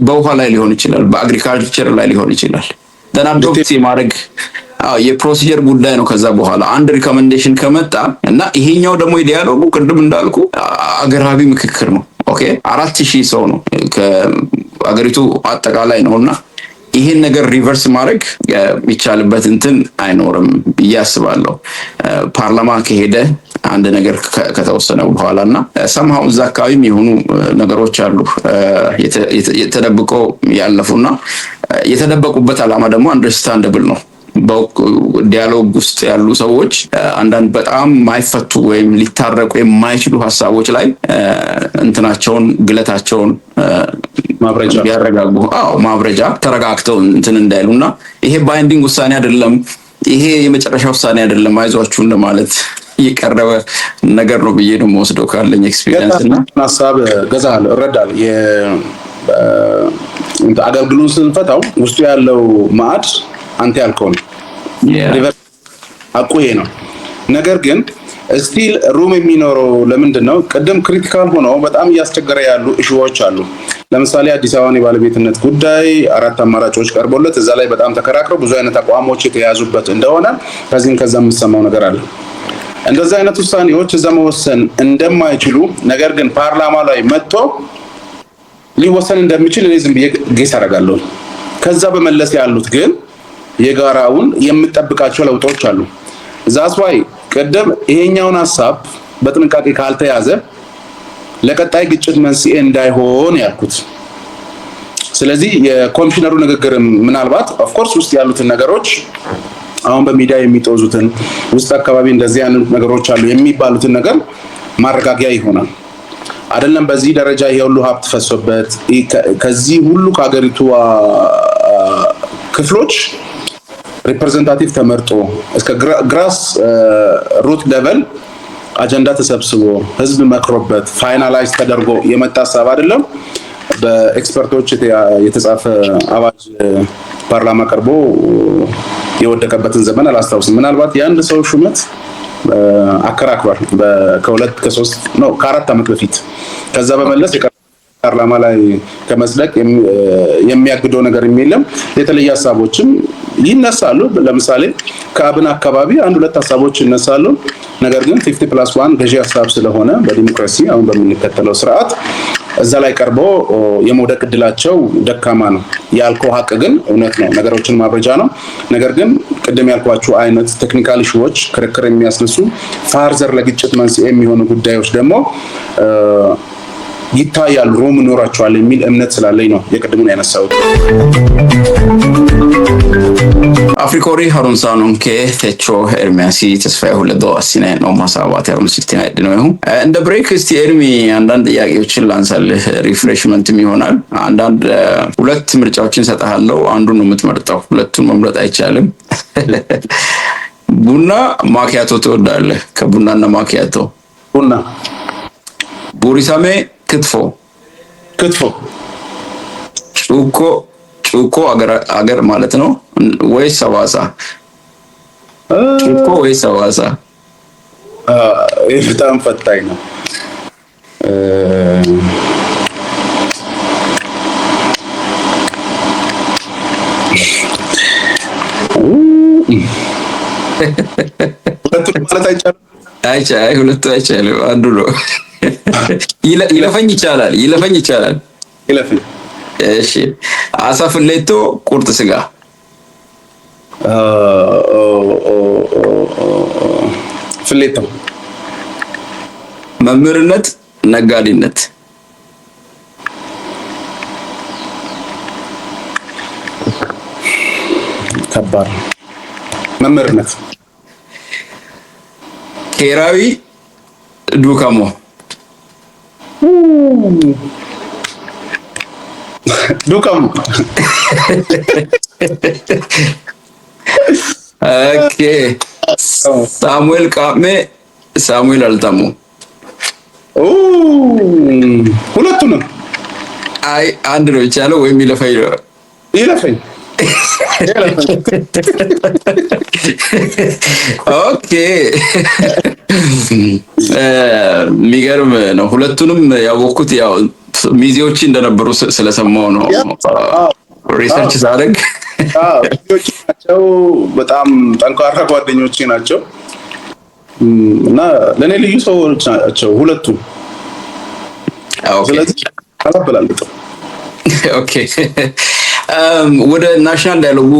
በውሃ ላይ ሊሆን ይችላል፣ በአግሪካልቸር ላይ ሊሆን ይችላል። አዶፕት የማድረግ የፕሮሲጀር ጉዳይ ነው። ከዛ በኋላ አንድ ሪኮሜንዴሽን ከመጣ እና ይሄኛው ደግሞ የዲያሎጉ ቅድም እንዳልኩ አገራዊ ምክክር ነው። ኦኬ 4000 ሰው ነው ከአገሪቱ አጠቃላይ ነውና ይሄን ነገር ሪቨርስ ማድረግ የሚቻልበት እንትን አይኖርም ብዬ አስባለሁ። ፓርላማ ከሄደ አንድ ነገር ከተወሰነ በኋላና ሰምሃው እዛ አካባቢም የሆኑ ነገሮች አሉ የተደብቀው ያለፉና የተደበቁበት ዓላማ ደግሞ አንደርስታንደብል ነው። በዲያሎግ ውስጥ ያሉ ሰዎች አንዳንድ በጣም ማይፈቱ ወይም ሊታረቁ የማይችሉ ሀሳቦች ላይ እንትናቸውን ግለታቸውን ማብረጃ ያረጋጉ ማብረጃ ተረጋግተው እንትን እንዳይሉና ይሄ ባይንዲንግ ውሳኔ አይደለም፣ ይሄ የመጨረሻ ውሳኔ አይደለም፣ አይዟችሁ ለማለት የቀረበ ነገር ነው ብዬ ነው የምወስደው ካለኝ ኤክስፒሪየንስ እና ሀሳብ ገዛለሁ እረዳለሁ። አገልግሎቱን ስንፈታው ውስጡ ያለው ማዕድ አንተ ያልከው ነው ሪቨርስ አቁዬ ነው። ነገር ግን ስቲል ሩም የሚኖረው ለምንድን ነው? ቅድም ክሪቲካል ሆነው በጣም እያስቸገረ ያሉ ኢሹዎች አሉ። ለምሳሌ አዲስ አበባን የባለቤትነት ጉዳይ 4 አማራጮች ቀርቦለት እዛ ላይ በጣም ተከራክረው ብዙ አይነት አቋሞች የተያዙበት እንደሆነ ከዛ የምትሰማው ነገር አለ። እንደዚህ አይነት ውሳኔዎች እዛ መወሰን እንደማይችሉ ነገር ግን ፓርላማ ላይ መጥቶ ሊወሰን እንደሚችል እኔ ዝም ብዬ ጌስ አደርጋለሁ። ከዛ በመለስ ያሉት ግን የጋራውን የምጠብቃቸው ለውጦች አሉ። ዛስ ዋይ ቀደም ይሄኛውን ሐሳብ በጥንቃቄ ካልተያዘ ለቀጣይ ግጭት መንስኤ እንዳይሆን ያልኩት። ስለዚህ የኮሚሽነሩ ንግግር ምናልባት ኦፍ ኮርስ ውስጥ ያሉትን ነገሮች አሁን በሚዲያ የሚጦዙትን ውስጥ አካባቢ እንደዚህ አይነት ነገሮች አሉ የሚባሉትን ነገር ማረጋጊያ ይሆናል። አይደለም በዚህ ደረጃ ይሄ ሁሉ ሀብት ፈሶበት ከዚህ ሁሉ ከሀገሪቱ ክፍሎች ሪፕሬዘንታቲቭ ተመርጦ እስከ ግራስ ሩት ሌቨል አጀንዳ ተሰብስቦ ህዝብ መክሮበት ፋይናላይዝ ተደርጎ የመጣ ሀሳብ አይደለም። በኤክስፐርቶች የተጻፈ አዋጅ ፓርላማ ቀርቦ የወደቀበትን ዘመን አላስታውስም። ምናልባት የአንድ ሰው ሹመት አከራክሯል ከ4 ዓመት በፊት። ከዛ በመለስ ፓርላማ ላይ ከመጽደቅ የሚያግደው ነገር የለም። የተለየ ሀሳቦችም ይነሳሉ። ለምሳሌ ከአብን አካባቢ አንድ ሁለት ሀሳቦች ይነሳሉ። ነገር ግን 50+1 ገዢ ሀሳብ ስለሆነ በዲሞክራሲ አሁን በምንከተለው ስርዓት እዛ ላይ ቀርቦ የመውደቅ እድላቸው ደካማ ነው። ያልከው ሀቅ ግን እውነት ነው። ነገሮችን ማብረጃ ነው። ነገር ግን ቅድም ያልኳቸው አይነት ቴክኒካል ኢሹዎች ክርክር የሚያስነሱ ፋርዘር ለግጭት መንስኤ የሚሆኑ ጉዳዮች ደግሞ ይታያሉ፣ ሮም ይኖራቸዋል የሚል እምነት ስላለኝ ነው የቅድሙን ያነሳሁት። አፍሪኮሪ ሀሩንሳኑን ከቴቾ ኤርሚያሲ ተስፋዬ ሁለዶ አሲና ነው ማሳባት ያሩን ሲቲና ነው ይሁን እንደ ብሬክ እስቲ ኤርሚ አንዳንድ ጥያቄዎችን ላንሳልህ፣ ሪፍሬሽመንትም ይሆናል። አንዳንድ ሁለት ምርጫዎችን ሰጣለሁ፣ አንዱን ነው የምትመርጠው። ሁለቱን መምረጥ አይቻልም። ቡና ማኪያቶ ትወዳለህ? ከቡናና ማኪያቶ ቡና። ቡሪሳሜ ክትፎ ጩኮ አገር ማለት ነው ወይስ ሰዋሳ? ጩኮ ወይስ ሰዋሳ? በጣም ፈታኝ ነው። ሁለቱም ማለት አይቻልም። ሁለቱ አይቻልም፣ አንዱ ነው። ይለፈኝ ይቻላል። ይለፈኝ። እሺ፣ አሳ ፍሌቶ፣ ቁርጥ ስጋ። ፍሌቶ። መምህርነት፣ ነጋዴነት። ከባድ። መምህርነት። ኬራዊ፣ ዱካሞ። ዱካሞ። ኦኬ። ሳሙኤል ቃሜ፣ ሳሙኤል አልታሙ። ሁለቱንም። አይ አንድ ነው ይቻለው ወይም ይለፈኝ። ኦኬ። የሚገርም ነው። ሁለቱንም ያወቅኩት ያው ሚዜዎች እንደነበሩ ስለሰማው ነው። ሪሰርች ሳደርግ ናቸው። በጣም ጠንካራ ጓደኞቼ ናቸው እና ለእኔ ልዩ ሰዎች ናቸው ሁለቱም። ስለዚህ አላበላልጥም። ኦኬ። ወደ ናሽናል ዳያሎጉ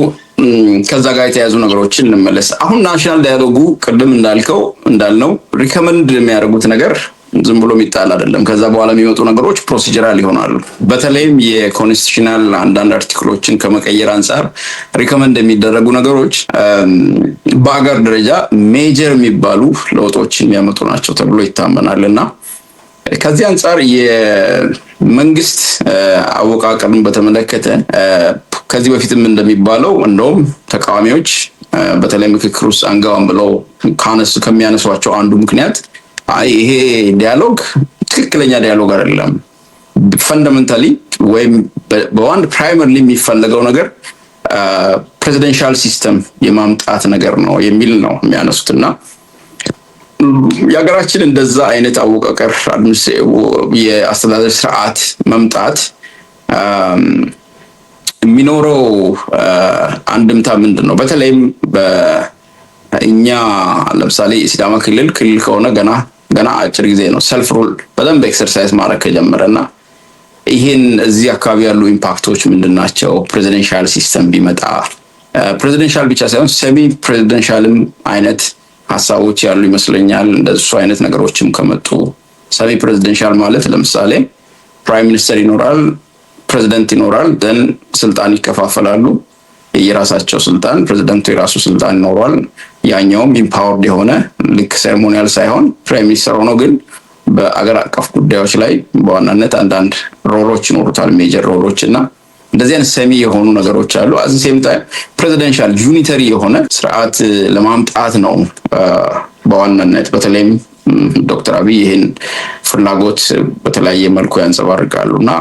ከዛ ጋር የተያዙ ነገሮችን እንመለስ። አሁን ናሽናል ዳያሎጉ ቅድም እንዳልነው ሪከመንድ የሚያደርጉት ነገር ዝም ብሎ የሚጣል አይደለም። ከዛ በኋላ የሚመጡ ነገሮች ፕሮሲጀራል ይሆናሉ። በተለይም የኮንስቲቱሽናል አንዳንድ አርቲክሎችን ከመቀየር አንጻር ሪከመንድ የሚደረጉ ነገሮች በአገር ደረጃ ሜጀር የሚባሉ ለውጦችን የሚያመጡ ናቸው ተብሎ ይታመናል እና ከዚህ አንጻር የመንግስት አወቃቀርን በተመለከተ ከዚህ በፊትም እንደሚባለው እንደውም ተቃዋሚዎች በተለይ ምክክር ውስጥ አንገባም ብለው ከሚያነሷቸው አንዱ ምክንያት ይሄ ዲያሎግ ትክክለኛ ዲያሎግ አይደለም፣ ፈንዳሜንታሊ ወይም በዋንድ ፕራይመርሊ የሚፈለገው ነገር ፕሬዚደንሻል ሲስተም የማምጣት ነገር ነው የሚል ነው የሚያነሱትና የሀገራችን እንደዛ አይነት አወቃቀር የአስተዳደር ስርዓት መምጣት የሚኖረው አንድምታ ምንድን ነው? በተለይም በእኛ ለምሳሌ ሲዳማ ክልል ከሆነ ገና አጭር ጊዜ ነው ሰልፍ ሩል በደንብ ኤክሰርሳይዝ ማድረግ ከጀመረና ይህን እዚህ አካባቢ ያሉ ኢምፓክቶች ምንድን ናቸው? ፕሬዚደንሻል ሲስተም ቢመጣ ፕሬዚደንሻል ብቻ ሳይሆን ሰሚ ፕሬዚደንሻልም አይነት ሀሳቦች ያሉ ይመስለኛል። እንደሱ አይነት ነገሮችም ከመጡ ሰሚ ፕሬዚደንሻል ማለት ለምሳሌ ፕራይም ሚኒስተር ይኖራል፣ ፕሬዚደንት ይኖራል፣ ደን ስልጣን ይከፋፈላሉ። የራሳቸው ስልጣን ፕሬዚደንቱ የራሱ ስልጣን ይኖራል። ያኛውም ኢምፓወርድ የሆነ ልክ ሴሬሞኒያል ሳይሆን ፕራይም ሚኒስተር ሆኖ ግን በአገር አቀፍ ጉዳዮች ላይ በዋናነት አንዳንድ ሮሎች ይኖሩታል፣ ሜጀር ሮሎች እና እንደዚህ አይነት ሰሚ የሆኑ ነገሮች አሉ። አዚ ሴም ታይም ፕሬዚደንሻል ዩኒተሪ የሆነ ስርዓት ለማምጣት ነው በዋናነት። በተለይም ዶክተር አብይ ይህን ፍላጎት በተለያየ መልኩ ያንጸባርቃሉ እና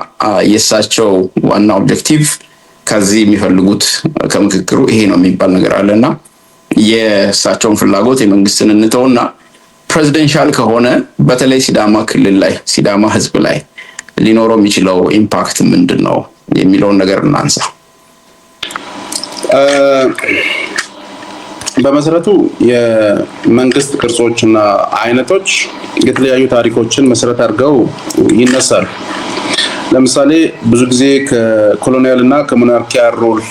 የእሳቸው ዋና ኦብጀክቲቭ ከዚህ የሚፈልጉት ከምክክሩ ይሄ ነው የሚባል ነገር አለና የእሳቸውን ፍላጎት የመንግስትን እንተውና ፕሬዚደንሻል ከሆነ በተለይ ሲዳማ ክልል ላይ ሲዳማ ህዝብ ላይ ሊኖረው የሚችለው ኢምፓክት ምንድነው የሚለውን ነገር እናንሳ። በመሰረቱ የመንግስት ቅርጾችና አይነቶች የተለያዩ ታሪኮችን መሰረት አድርገው ይነሳሉ። ለምሳሌ ብዙ ጊዜ ከኮሎኒያል እና ከሞናርኪያል ሮል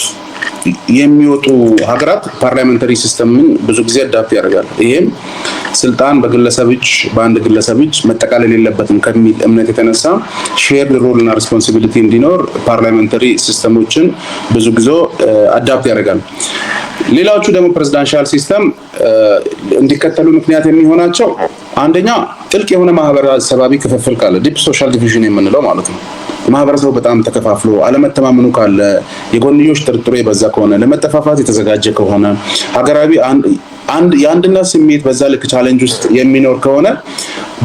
የሚወጡ ሀገራት ፓርላሜንታሪ ሲስተምን ብዙ ጊዜ አዳፕት ያደርጋሉ። ይሄም ስልጣን በግለሰብ እጅ በአንድ ግለሰብ እጅ መጠቃለል የለበትም ከሚል እምነት የተነሳ ሼርድ ሮል እና ሪስፖንሲቢሊቲ እንዲኖር ፓርላሜንታሪ ሲስተሞችን ብዙ ጊዜ አዳፕት ያደርጋሉ። ሌላዎቹ ደግሞ ፕሬዚዳንሻል ሲስተም እንዲከተሉ ምክንያት የሚሆናቸው አንደኛ ጥልቅ የሆነ ማህበረሰባዊ ክፍፍል ካለ ዲፕ ሶሻል ዲቪዥን የምንለው ማለት ነው። ማህበረሰቡ በጣም ተከፋፍሎ አለመተማመኑ ካለ፣ የጎንዮሽ ጥርጥሩ የበዛ ከሆነ፣ ለመጠፋፋት የተዘጋጀ ከሆነ፣ ሀገራዊ የአንድነት ስሜት በዛ ልክ ቻሌንጅ ውስጥ የሚኖር ከሆነ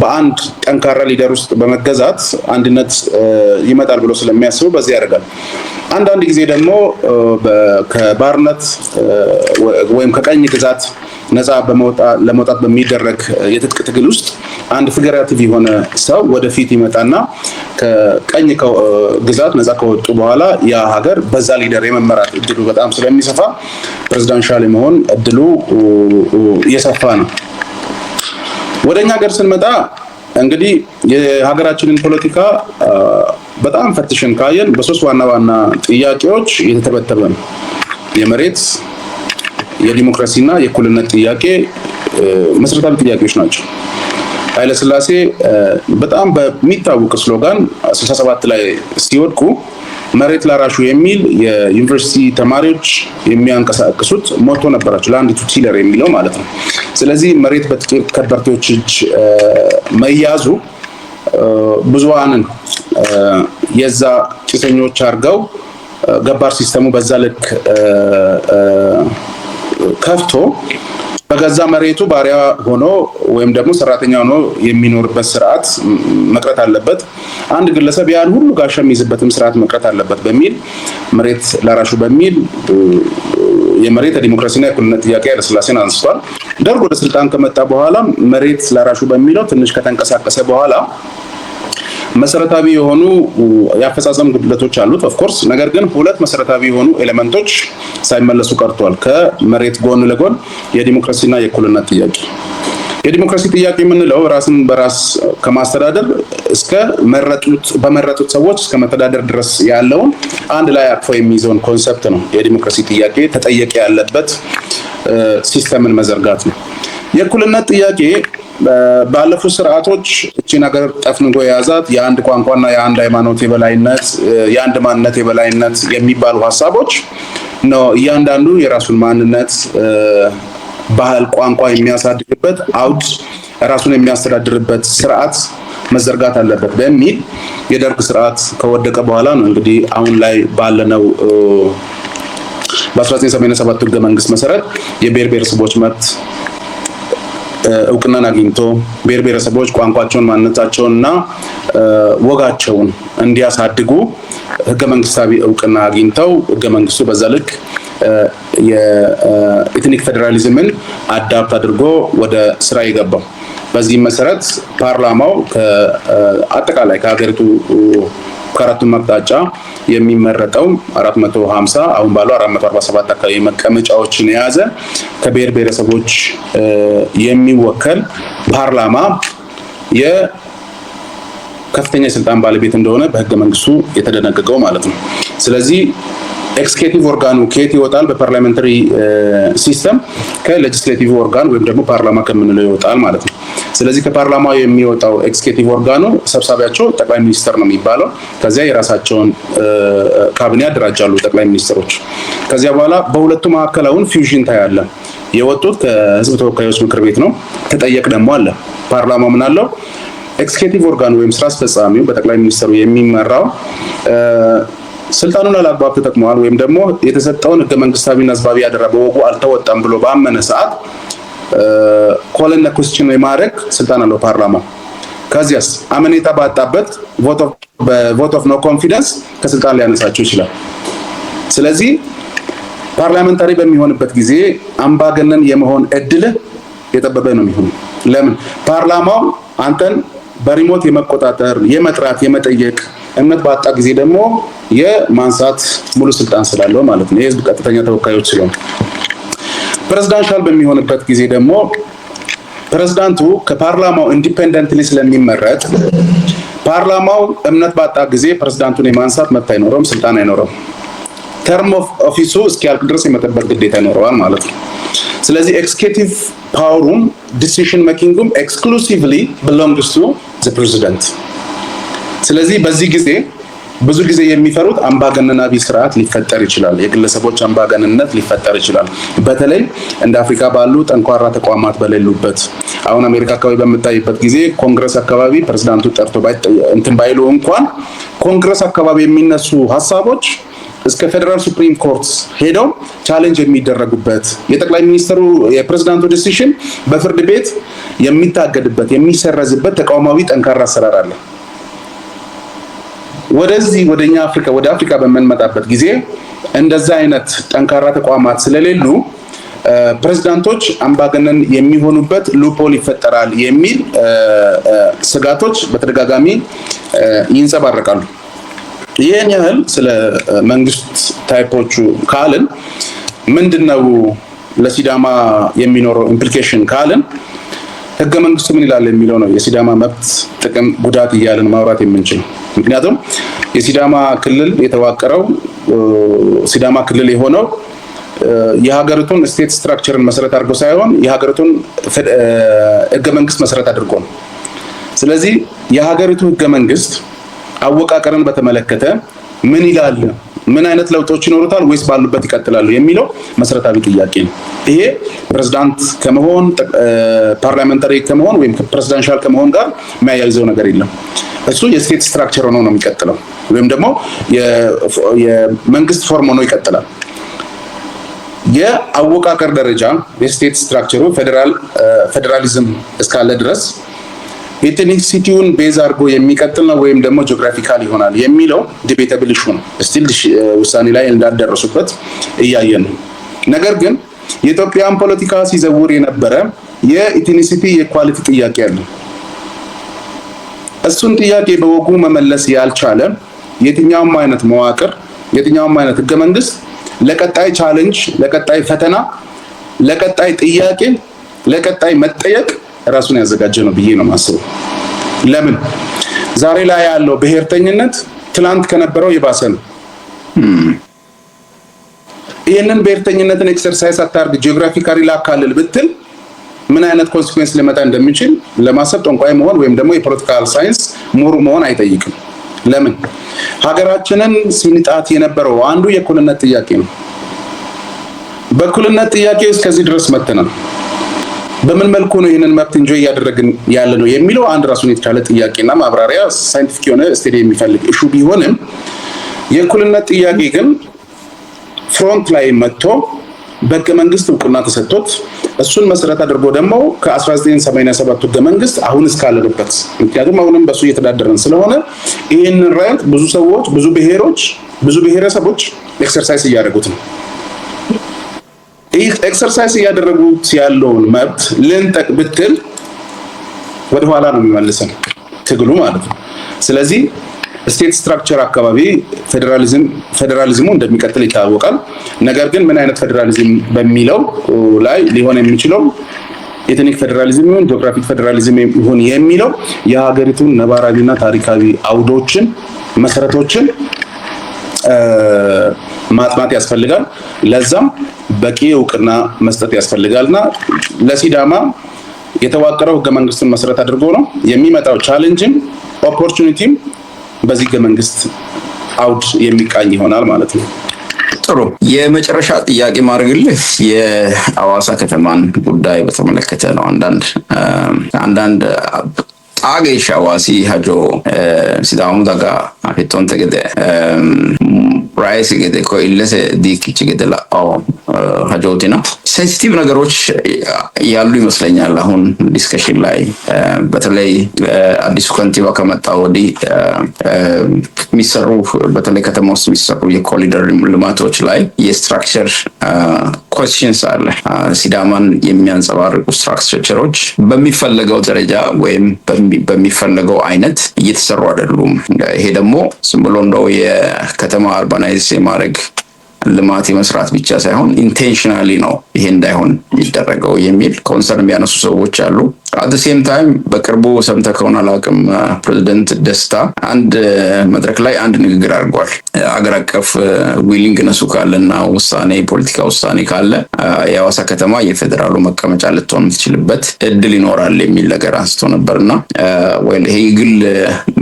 በአንድ ጠንካራ ሊደር ውስጥ በመገዛት አንድነት ይመጣል ብሎ ስለሚያስቡ በዚህ ያደርጋል። አንዳንድ ጊዜ ደግሞ ከባርነት ወይም ከቀኝ ግዛት ነፃ ለመውጣት በሚደረግ የትጥቅ ትግል ውስጥ አንድ ፊገራቲቭ የሆነ ሰው ወደፊት ይመጣና ከቀኝ ግዛት ነፃ ከወጡ በኋላ ያ ሀገር በዛ ሊደር የመመራት እድሉ በጣም ስለሚሰፋ ፕሬዚዳንሻል የመሆን እድሉ የሰፋ ነው። ወደኛ ሀገር ስንመጣ እንግዲህ የሀገራችንን ፖለቲካ በጣም ፈትሸን ካየን በሶስት ዋና ዋና ጥያቄዎች የተተበተበ ነው። የመሬት፣ የዲሞክራሲና የእኩልነት ጥያቄ መሰረታዊ ጥያቄዎች ናቸው። ኃይለ ሥላሴ በጣም በሚታወቅ ስሎጋን 67 ላይ ሲወድቁ መሬት ላራሹ የሚል የዩኒቨርሲቲ ተማሪዎች የሚያንቀሳቅሱት ሞቶ ነበራቸው፣ ላንድ ቱ ቲለር የሚለው ማለት ነው። ስለዚህ መሬት በጥቂት ከበርቴዎች እጅ መያዙ ብዙሃንን የዛ ጭሰኞች አድርገው ገባር ሲስተሙ በዛ ልክ ከፍቶ በገዛ መሬቱ ባሪያ ሆኖ ወይም ደግሞ ሰራተኛ ሆኖ የሚኖርበት ስርዓት መቅረት አለበት፣ አንድ ግለሰብ ያን ሁሉ ጋሻ የሚይዝበትም ስርዓት መቅረት አለበት በሚል መሬት ላራሹ በሚል የመሬት ዲሞክራሲና የእኩልነት ጥያቄ ኃይለ ሥላሴን አንስቷል። ደርግ ወደ ስልጣን ከመጣ በኋላ መሬት ላራሹ በሚለው ትንሽ ከተንቀሳቀሰ በኋላ መሰረታዊ የሆኑ የአፈጻጸም ጉድለቶች አሉት ኦፍ ኮርስ። ነገር ግን ሁለት መሰረታዊ የሆኑ ኤሌመንቶች ሳይመለሱ ቀርቷል። ከመሬት ጎን ለጎን የዲሞክራሲና የእኩልነት ጥያቄ። የዲሞክራሲ ጥያቄ የምንለው ራስን በራስ ከማስተዳደር እስከ በመረጡት ሰዎች እስከ መተዳደር ድረስ ያለውን አንድ ላይ አቅፎ የሚይዘውን ኮንሰፕት ነው። የዲሞክራሲ ጥያቄ ተጠየቀ ያለበት ሲስተምን መዘርጋት ነው። የእኩልነት ጥያቄ ባለፉት ስርዓቶች እቺን ሀገር ጠፍንጎ የያዛት የአንድ ቋንቋና የአንድ ሃይማኖት የበላይነት፣ የአንድ ማንነት የበላይነት የሚባሉ ሀሳቦች ነው። እያንዳንዱ የራሱን ማንነት፣ ባህል፣ ቋንቋ የሚያሳድግበት አውድ ራሱን የሚያስተዳድርበት ስርዓት መዘርጋት አለበት በሚል የደርግ ስርዓት ከወደቀ በኋላ ነው እንግዲህ አሁን ላይ ባለነው በ1987 ህገ መንግስት መሰረት የብሔር ብሔረሰቦች መብት እውቅናን አግኝቶ ብሔር ብሔረሰቦች ቋንቋቸውን፣ ማንነታቸውን እና ወጋቸውን እንዲያሳድጉ ህገ መንግስታዊ እውቅና አግኝተው ህገ መንግስቱ በዛ ልክ የኤትኒክ ፌዴራሊዝምን አዳፕት አድርጎ ወደ ስራ የገባው። በዚህም መሰረት ፓርላማው አጠቃላይ ከሀገሪቱ ከአራቱም አቅጣጫ የሚመረጠው 450 አሁን ባለው 447 አካባቢ መቀመጫዎችን የያዘ ከብሔር ብሔረሰቦች የሚወከል ፓርላማ የከፍተኛ የስልጣን ባለቤት እንደሆነ በህገ መንግስቱ የተደነገገው ማለት ነው። ስለዚህ ኤክስኪዩቲቭ ኦርጋኑ ከየት ይወጣል? በፓርላሜንታሪ ሲስተም ከሌጂስሌቲቭ ኦርጋን ወይም ደግሞ ፓርላማ ከምንለው ይወጣል ማለት ነው። ስለዚህ ከፓርላማው የሚወጣው ኤክስኪዩቲቭ ኦርጋኑ ሰብሳቢያቸው ጠቅላይ ሚኒስትር ነው የሚባለው። ከዚያ የራሳቸውን ካቢኔ ያደራጃሉ ጠቅላይ ሚኒስትሮች። ከዚያ በኋላ በሁለቱ መካከል አሁን ፊውዥን ታያለ። የወጡት ከህዝብ ተወካዮች ምክር ቤት ነው። ተጠየቅ ደግሞ አለ። ፓርላማው ምን አለው? ኤክስኪዩቲቭ ኦርጋኑ ወይም ስራ አስፈጻሚው በጠቅላይ ሚኒስትሩ የሚመራው ስልጣኑን አላግባብ ተጠቅመዋል ወይም ደግሞ የተሰጠውን ህገ መንግስታዊና ህዝባዊ አደራ በወጉ አልተወጣም ብሎ ባመነ ሰዓት ኮልና ኩስችን የማድረግ ስልጣን አለው ፓርላማው። ከዚያስ አመኔታ ባጣበት ቮት ኦፍ ኖ ኮንፊደንስ ከስልጣን ሊያነሳቸው ይችላል። ስለዚህ ፓርላሜንታሪ በሚሆንበት ጊዜ አምባገነን የመሆን እድል የጠበበ ነው የሚሆነው። ለምን? ፓርላማው አንተን በሪሞት የመቆጣጠር የመጥራት የመጠየቅ እምነት ባጣ ጊዜ ደግሞ የማንሳት ሙሉ ስልጣን ስላለው ማለት ነው። የህዝብ ቀጥተኛ ተወካዮች ስለሆኑ ፕሬዝዳንሻል በሚሆንበት ጊዜ ደግሞ ፕሬዝዳንቱ ከፓርላማው ኢንዲፔንደንትሊ ስለሚመረጥ ፓርላማው እምነት ባጣ ጊዜ ፕሬዝዳንቱን የማንሳት መብት አይኖረውም፣ ስልጣን አይኖረውም። ተርም ኦፍ ኦፊሱ እስኪያልቅ ድረስ የመጠበቅ ግዴታ ይኖረዋል ማለት ነው። ስለዚህ ኤክስኪዩቲቭ ፓወሩም ዲሲሽን ሜኪንጉም ኤክስክሉሲቭሊ ቢሎንግስ ቱ ዘ ፕሬዚደንት። ስለዚህ በዚህ ጊዜ ብዙ ጊዜ የሚፈሩት አምባገነናዊ ስርዓት ሊፈጠር ይችላል። የግለሰቦች አምባገነንነት ሊፈጠር ይችላል። በተለይ እንደ አፍሪካ ባሉ ጠንካራ ተቋማት በሌሉበት አሁን አሜሪካ አካባቢ በምታይበት ጊዜ ኮንግረስ አካባቢ ፕሬዝዳንቱ ጠርቶ እንትን ባይሉ እንኳን ኮንግረስ አካባቢ የሚነሱ ሀሳቦች እስከ ፌደራል ሱፕሪም ኮርት ሄደው ቻሌንጅ የሚደረጉበት የጠቅላይ ሚኒስትሩ የፕሬዝዳንቱ ዲሲሽን በፍርድ ቤት የሚታገድበት የሚሰረዝበት ተቃውማዊ ጠንካራ አሰራር አለ። ወደዚህ ወደኛ አፍሪካ ወደ አፍሪካ በምንመጣበት ጊዜ እንደዛ አይነት ጠንካራ ተቋማት ስለሌሉ ፕሬዝዳንቶች አምባገነን የሚሆኑበት ሉፖል ይፈጠራል የሚል ስጋቶች በተደጋጋሚ ይንጸባረቃሉ። ይህን ያህል ስለ መንግስት ታይፖቹ ካልን ምንድነው ለሲዳማ የሚኖረው ኢምፕሊኬሽን ካልን ህገ መንግስቱ ምን ይላል የሚለው ነው የሲዳማ መብት ጥቅም ጉዳት እያልን ማውራት የምንችለው። ምክንያቱም የሲዳማ ክልል የተዋቀረው ሲዳማ ክልል የሆነው የሀገሪቱን ስቴት ስትራክቸርን መሰረት አድርጎ ሳይሆን የሀገሪቱን ህገ መንግስት መሰረት አድርጎ ነው። ስለዚህ የሀገሪቱ ህገ መንግስት አወቃቀርን በተመለከተ ምን ይላል? ምን አይነት ለውጦች ይኖሩታል ወይስ ባሉበት ይቀጥላሉ የሚለው መሰረታዊ ጥያቄ ነው። ይሄ ፕሬዝዳንት ከመሆን ፓርላሜንታሪ ከመሆን ወይም ፕሬዝዳንሻል ከመሆን ጋር የሚያያይዘው ነገር የለም። እሱ የስቴት ስትራክቸር ሆኖ ነው የሚቀጥለው ወይም ደግሞ የመንግስት ፎርም ሆኖ ይቀጥላል። የአወቃቀር ደረጃ የስቴት ስትራክቸሩ ፌዴራሊዝም እስካለ ድረስ ኤትኒሲቲውን ቤዝ አድርጎ የሚቀጥል ነው ወይም ደግሞ ጂኦግራፊካል ይሆናል የሚለው ዲቤተብል ኢሹ ነው። ስቲል ውሳኔ ላይ እንዳልደረሱበት እያየን ነው። ነገር ግን የኢትዮጵያን ፖለቲካ ሲዘውር የነበረ የኤትኒሲቲ የኳሊቲ ጥያቄ አለ። እሱን ጥያቄ በወጉ መመለስ ያልቻለ የትኛውም አይነት መዋቅር የትኛውም አይነት ህገ መንግስት ለቀጣይ ቻሌንጅ፣ ለቀጣይ ፈተና፣ ለቀጣይ ጥያቄ፣ ለቀጣይ መጠየቅ ራሱን ያዘጋጀ ነው ብዬ ነው የማስበው። ለምን ዛሬ ላይ ያለው ብሔርተኝነት ትላንት ከነበረው የባሰ ነው። ይህንን ብሔርተኝነትን ኤክሰርሳይዝ አታርግ ጂኦግራፊካሊ ላካልል ብትል ምን አይነት ኮንሲኩዌንስ ሊመጣ እንደሚችል ለማሰብ ጠንቋይ መሆን ወይም ደግሞ የፖለቲካል ሳይንስ ምሁር መሆን አይጠይቅም። ለምን ሀገራችንን ሲንጣት የነበረው አንዱ የእኩልነት ጥያቄ ነው። በእኩልነት ጥያቄ እስከዚህ ድረስ መጥተናል። በምን መልኩ ነው ይህንን መብት እንጆይ እያደረግን ያለ ነው የሚለው አንድ ራሱን የተቻለ ጥያቄና ማብራሪያ ሳይንቲፊክ የሆነ ስቴዲ የሚፈልግ ኢሹ ቢሆንም የእኩልነት ጥያቄ ግን ፍሮንት ላይ መጥቶ በህገ መንግስት እውቅና ተሰጥቶት እሱን መሰረት አድርጎ ደግሞ ከ1987 ህገ መንግስት አሁን እስካለንበት ምክንያቱም አሁንም በሱ እየተዳደረን ስለሆነ ይህንን ራይት ብዙ ሰዎች ብዙ ብሔሮች ብዙ ብሔረሰቦች ኤክሰርሳይዝ እያደረጉት ነው። ይህ ኤክሰርሳይዝ እያደረጉት ያለውን መብት ልንጠቅ ብትል ወደኋላ ነው የሚመልሰን ትግሉ ማለት ነው። ስለዚህ ስቴት ስትራክቸር አካባቢ ፌዴራሊዝሙ እንደሚቀጥል ይታወቃል። ነገር ግን ምን አይነት ፌዴራሊዝም በሚለው ላይ ሊሆን የሚችለው ኤትኒክ ፌዴራሊዝም ይሁን ጂኦግራፊክ ፌዴራሊዝም ይሁን የሚለው የሀገሪቱን ነባራዊና ታሪካዊ አውዶችን መሰረቶችን ማጥናት ያስፈልጋል። ለዛም በቂ እውቅና መስጠት ያስፈልጋልና ለሲዳማ የተዋቀረው ህገ መንግስትን መሰረት አድርጎ ነው የሚመጣው ቻሌንጅም ኦፖርቹኒቲም በዚህ ህገ መንግስት አውድ የሚቃኝ ይሆናል ማለት ነው። ጥሩ የመጨረሻ ጥያቄ ማድረግልህ የሐዋሳ ከተማን ጉዳይ በተመለከተ ነው። አንዳንድ ጣጌ ሻዋሲ ሀጆ ሲዳሙ ዳጋ አፊቶን ተገደ ራይስ ገደ ኮይለሰ ዲክች ገደ ላኦ ሀጆቲና ሴንሲቲቭ ነገሮች ያሉ ይመስለኛል። አሁን ዲስከሽን ላይ በተለይ አዲሱ ከንቲባ ከመጣ ወዲህ የሚሰሩ በተለይ ከተማ ውስጥ የሚሰሩ የኮሪደር ልማቶች ላይ የስትራክቸር ኮስሽንስ አለ። ሲዳማን የሚያንጸባርቁ ስትራክቸሮች በሚፈለገው ደረጃ ወይም በሚፈለገው አይነት እየተሰሩ አይደሉም። ይሄ ደግሞ ዝም ብሎ እንደው የከተማ አርባናይዝ የማድረግ ልማት የመስራት ብቻ ሳይሆን ኢንቴንሽናሊ ነው ይሄ እንዳይሆን የሚደረገው የሚል ኮንሰርን የሚያነሱ ሰዎች አሉ። አት ሴም ታይም በቅርቡ ሰምተህ ከሆነ አላውቅም፣ ፕሬዚደንት ደስታ አንድ መድረክ ላይ አንድ ንግግር አድርጓል። አገር አቀፍ ዊሊንግነሱ ካለና ፖለቲካ ውሳኔ ካለ የሐዋሳ ከተማ የፌዴራሉ መቀመጫ ልትሆን የምትችልበት እድል ይኖራል የሚል ነገር አንስቶ ነበርና ይሄ ግል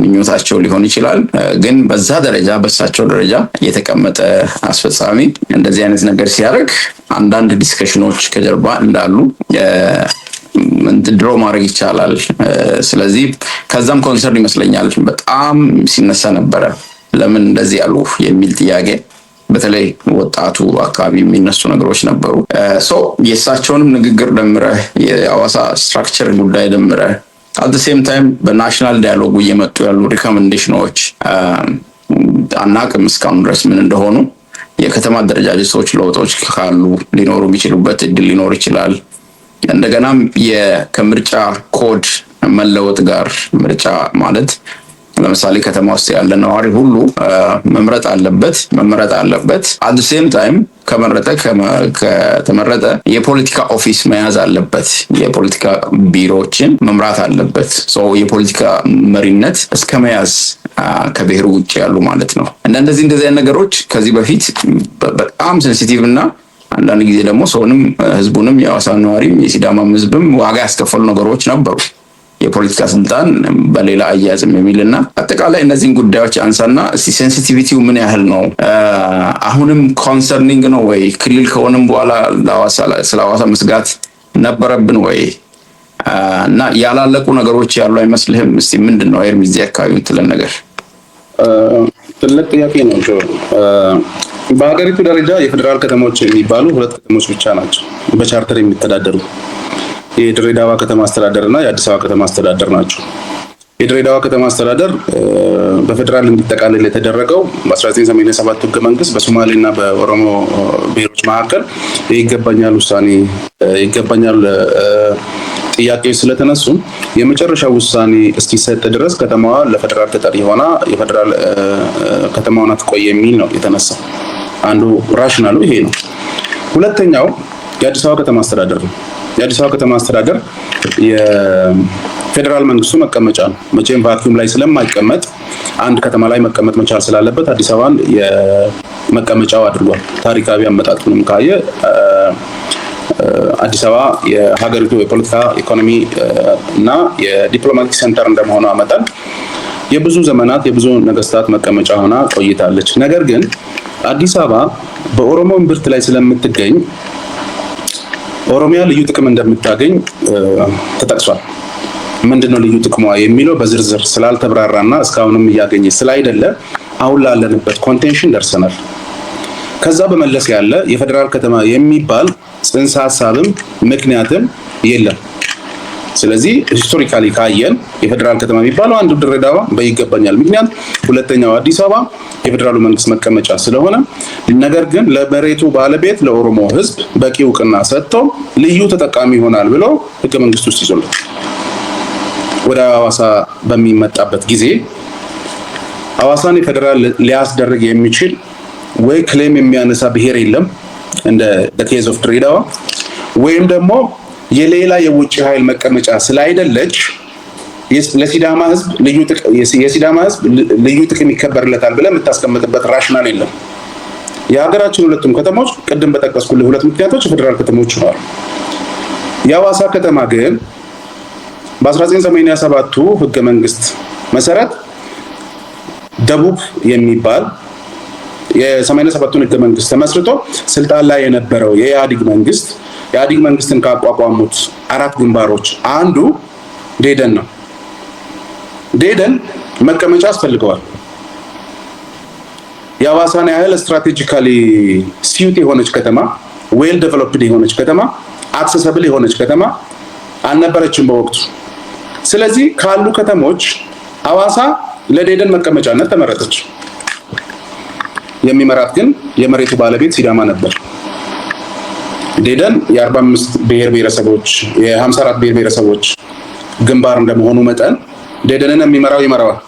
ምኞታቸው ሊሆን ይችላል፣ ግን በዛ ደረጃ በሳቸው ደረጃ የተቀመጠ አስፈጻሚ እንደዚህ አይነት ነገር ሲያደርግ አንዳንድ ዲስከሽኖች ከጀርባ እንዳሉ ድሮ ማድረግ ይቻላል። ስለዚህ ከዛም ኮንሰርን ይመስለኛል በጣም ሲነሳ ነበረ ለምን እንደዚህ ያሉ የሚል ጥያቄ በተለይ ወጣቱ አካባቢ የሚነሱ ነገሮች ነበሩ። የእሳቸውንም ንግግር ደምረህ የሐዋሳ ስትራክቸር ጉዳይ ደምረህ አት ሴም ታይም በናሽናል ዳያሎጉ እየመጡ ያሉ ሪኮሜንዴሽኖች አናቅም እስካሁን ድረስ ምን እንደሆኑ። የከተማ አደረጃጀቶች ለውጦች ካሉ ሊኖሩ የሚችሉበት እድል ሊኖር ይችላል። እንደገናም ከምርጫ ኮድ መለወጥ ጋር ምርጫ ማለት ለምሳሌ ከተማ ውስጥ ያለ ነዋሪ ሁሉ መመረጥ አለበት። አት ሴም ታይም ከተመረጠ የፖለቲካ ኦፊስ መያዝ አለበት፣ የፖለቲካ ቢሮዎችን መምራት አለበት። የፖለቲካ መሪነት እስከ መያዝ ከብሔሩ ውጭ ያሉ ማለት ነው። እንደዚህ ነገሮች ከዚህ በፊት በጣም ሴንሲቲቭ እና አንዳንድ ጊዜ ደግሞ ሰውንም ህዝቡንም የሐዋሳ ነዋሪም የሲዳማም ህዝብም ዋጋ ያስከፈሉ ነገሮች ነበሩ። የፖለቲካ ስልጣን በሌላ አያያዝም የሚልና አጠቃላይ እነዚህን ጉዳዮች አንሳና እስቲ ሴንሲቲቪቲው ምን ያህል ነው? አሁንም ኮንሰርኒንግ ነው ወይ? ክልል ከሆነም በኋላ ስለ ሐዋሳ መስጋት ነበረብን ወይ? እና ያላለቁ ነገሮች ያሉ አይመስልህም? እስቲ ምንድን ነው ኤርሚ እዚህ አካባቢ የምትለን ነገር? ትልቅ ጥያቄ ነው። በሀገሪቱ ደረጃ የፌዴራል ከተሞች የሚባሉ 2 ከተሞች ብቻ ናቸው በቻርተር የሚተዳደሩ። የድሬዳዋ ከተማ አስተዳደር እና የአዲስ አበባ ከተማ አስተዳደር ናቸው። የድሬዳዋ ከተማ አስተዳደር በፌዴራል እንዲጠቃለል የተደረገው በ1987 ህገ መንግስት በሶማሌና በኦሮሞ ብሔሮች መካከል ይገባኛል ጥያቄዎች ስለተነሱ የመጨረሻ ውሳኔ እስኪሰጥ ድረስ ከተማዋ ለፌዴራል ተጠሪ ሆና የፌዴራል ከተማዋ ትቆይ የሚል ነው የተነሳው። አንዱ ራሽናሉ ይሄ ነው። ሁለተኛው የአዲስ አበባ ከተማ አስተዳደር ነው። የአዲስ አበባ ከተማ አስተዳደር የፌዴራል መንግስቱ መቀመጫ ነው። መቼም ቫኪዩም ላይ ስለማይቀመጥ አንድ ከተማ ላይ መቀመጥ መቻል ስላለበት አዲስ አበባን የመቀመጫው አድርጓል። ታሪካዊ አመጣጡንም ካየ አዲስ አበባ የሀገሪቱ የፖለቲካ ኢኮኖሚ እና የዲፕሎማቲክ ሴንተር እንደመሆኗ መጠን የብዙ ዘመናት የብዙ ነገስታት መቀመጫ ሆና ቆይታለች። ነገር ግን አዲስ አበባ በኦሮሞ እምብርት ላይ ስለምትገኝ ኦሮሚያ ልዩ ጥቅም እንደምታገኝ ተጠቅሷል። ምንድነው ልዩ ጥቅሟ የሚለው በዝርዝር ስላልተብራራና እስካሁንም እያገኘ ስላይደለ አሁን ላለንበት ኮንቴንሽን ደርሰናል። ከዛ በመለስ ያለ የፌዴራል ከተማ የሚባል ጽንሰ ሀሳብም ምክንያትም የለም። ስለዚህ ሂስቶሪካሊ ካየን የፌዴራል ከተማ የሚባለው አንዱ ድሬዳዋ በይገባኛል ምክንያት፣ ሁለተኛው አዲስ አበባ የፌዴራሉ መንግስት መቀመጫ ስለሆነ፣ ነገር ግን ለመሬቱ ባለቤት ለኦሮሞ ህዝብ በቂ እውቅና ሰጥቶ ልዩ ተጠቃሚ ይሆናል ብሎ ህገ መንግስት ውስጥ ይዞልታል። ወደ ሐዋሳ በሚመጣበት ጊዜ ሐዋሳን የፌዴራል ሊያስደርግ የሚችል ወይ ክሌም የሚያነሳ ብሔር የለም እንደ ኬዝ ኦፍ ድሬዳዋ፣ ወይም ደግሞ የሌላ የውጭ ኃይል መቀመጫ ስላይደለች ለሲዳማ ህዝብ ልዩ ጥቅም ይከበርለታል ብለህ የምታስቀምጥበት ራሽናል የለም። የሀገራችን ሁለቱም ከተሞች ቅድም በጠቀስኩልህ 2 ምክንያቶች የፌዴራል ከተሞች ሆነዋል። የሐዋሳ ከተማ ግን በ1987ቱ ህገ መንግስት መሰረት ደቡብ የሚባል የ87ቱን ህገ መንግስት ተመስርቶ ስልጣን ላይ የነበረው የኢህአዴግ መንግስትን ካቋቋሙት 4 ግንባሮች አንዱ ዴደን ነው። ዴደን መቀመጫ አስፈልገዋል። የሐዋሳን ያህል ስትራቴጂካሊ ሲዩት የሆነች ከተማ፣ ዌል ዴቨሎፕድ የሆነች ከተማ፣ አክሰሰብል የሆነች ከተማ አልነበረችም በወቅቱ። ስለዚህ ካሉ ከተሞች ሐዋሳ ለዴደን መቀመጫነት ተመረጠች። የሚመራት ግን የመሬቱ ባለቤት ሲዳማ ነበር። ዴደን የ45 ብሔር ብሔረሰቦች የ54 ብሔር ብሔረሰቦች ግንባር እንደመሆኑ መጠን ዴደንን የሚመራው ይመራዋል።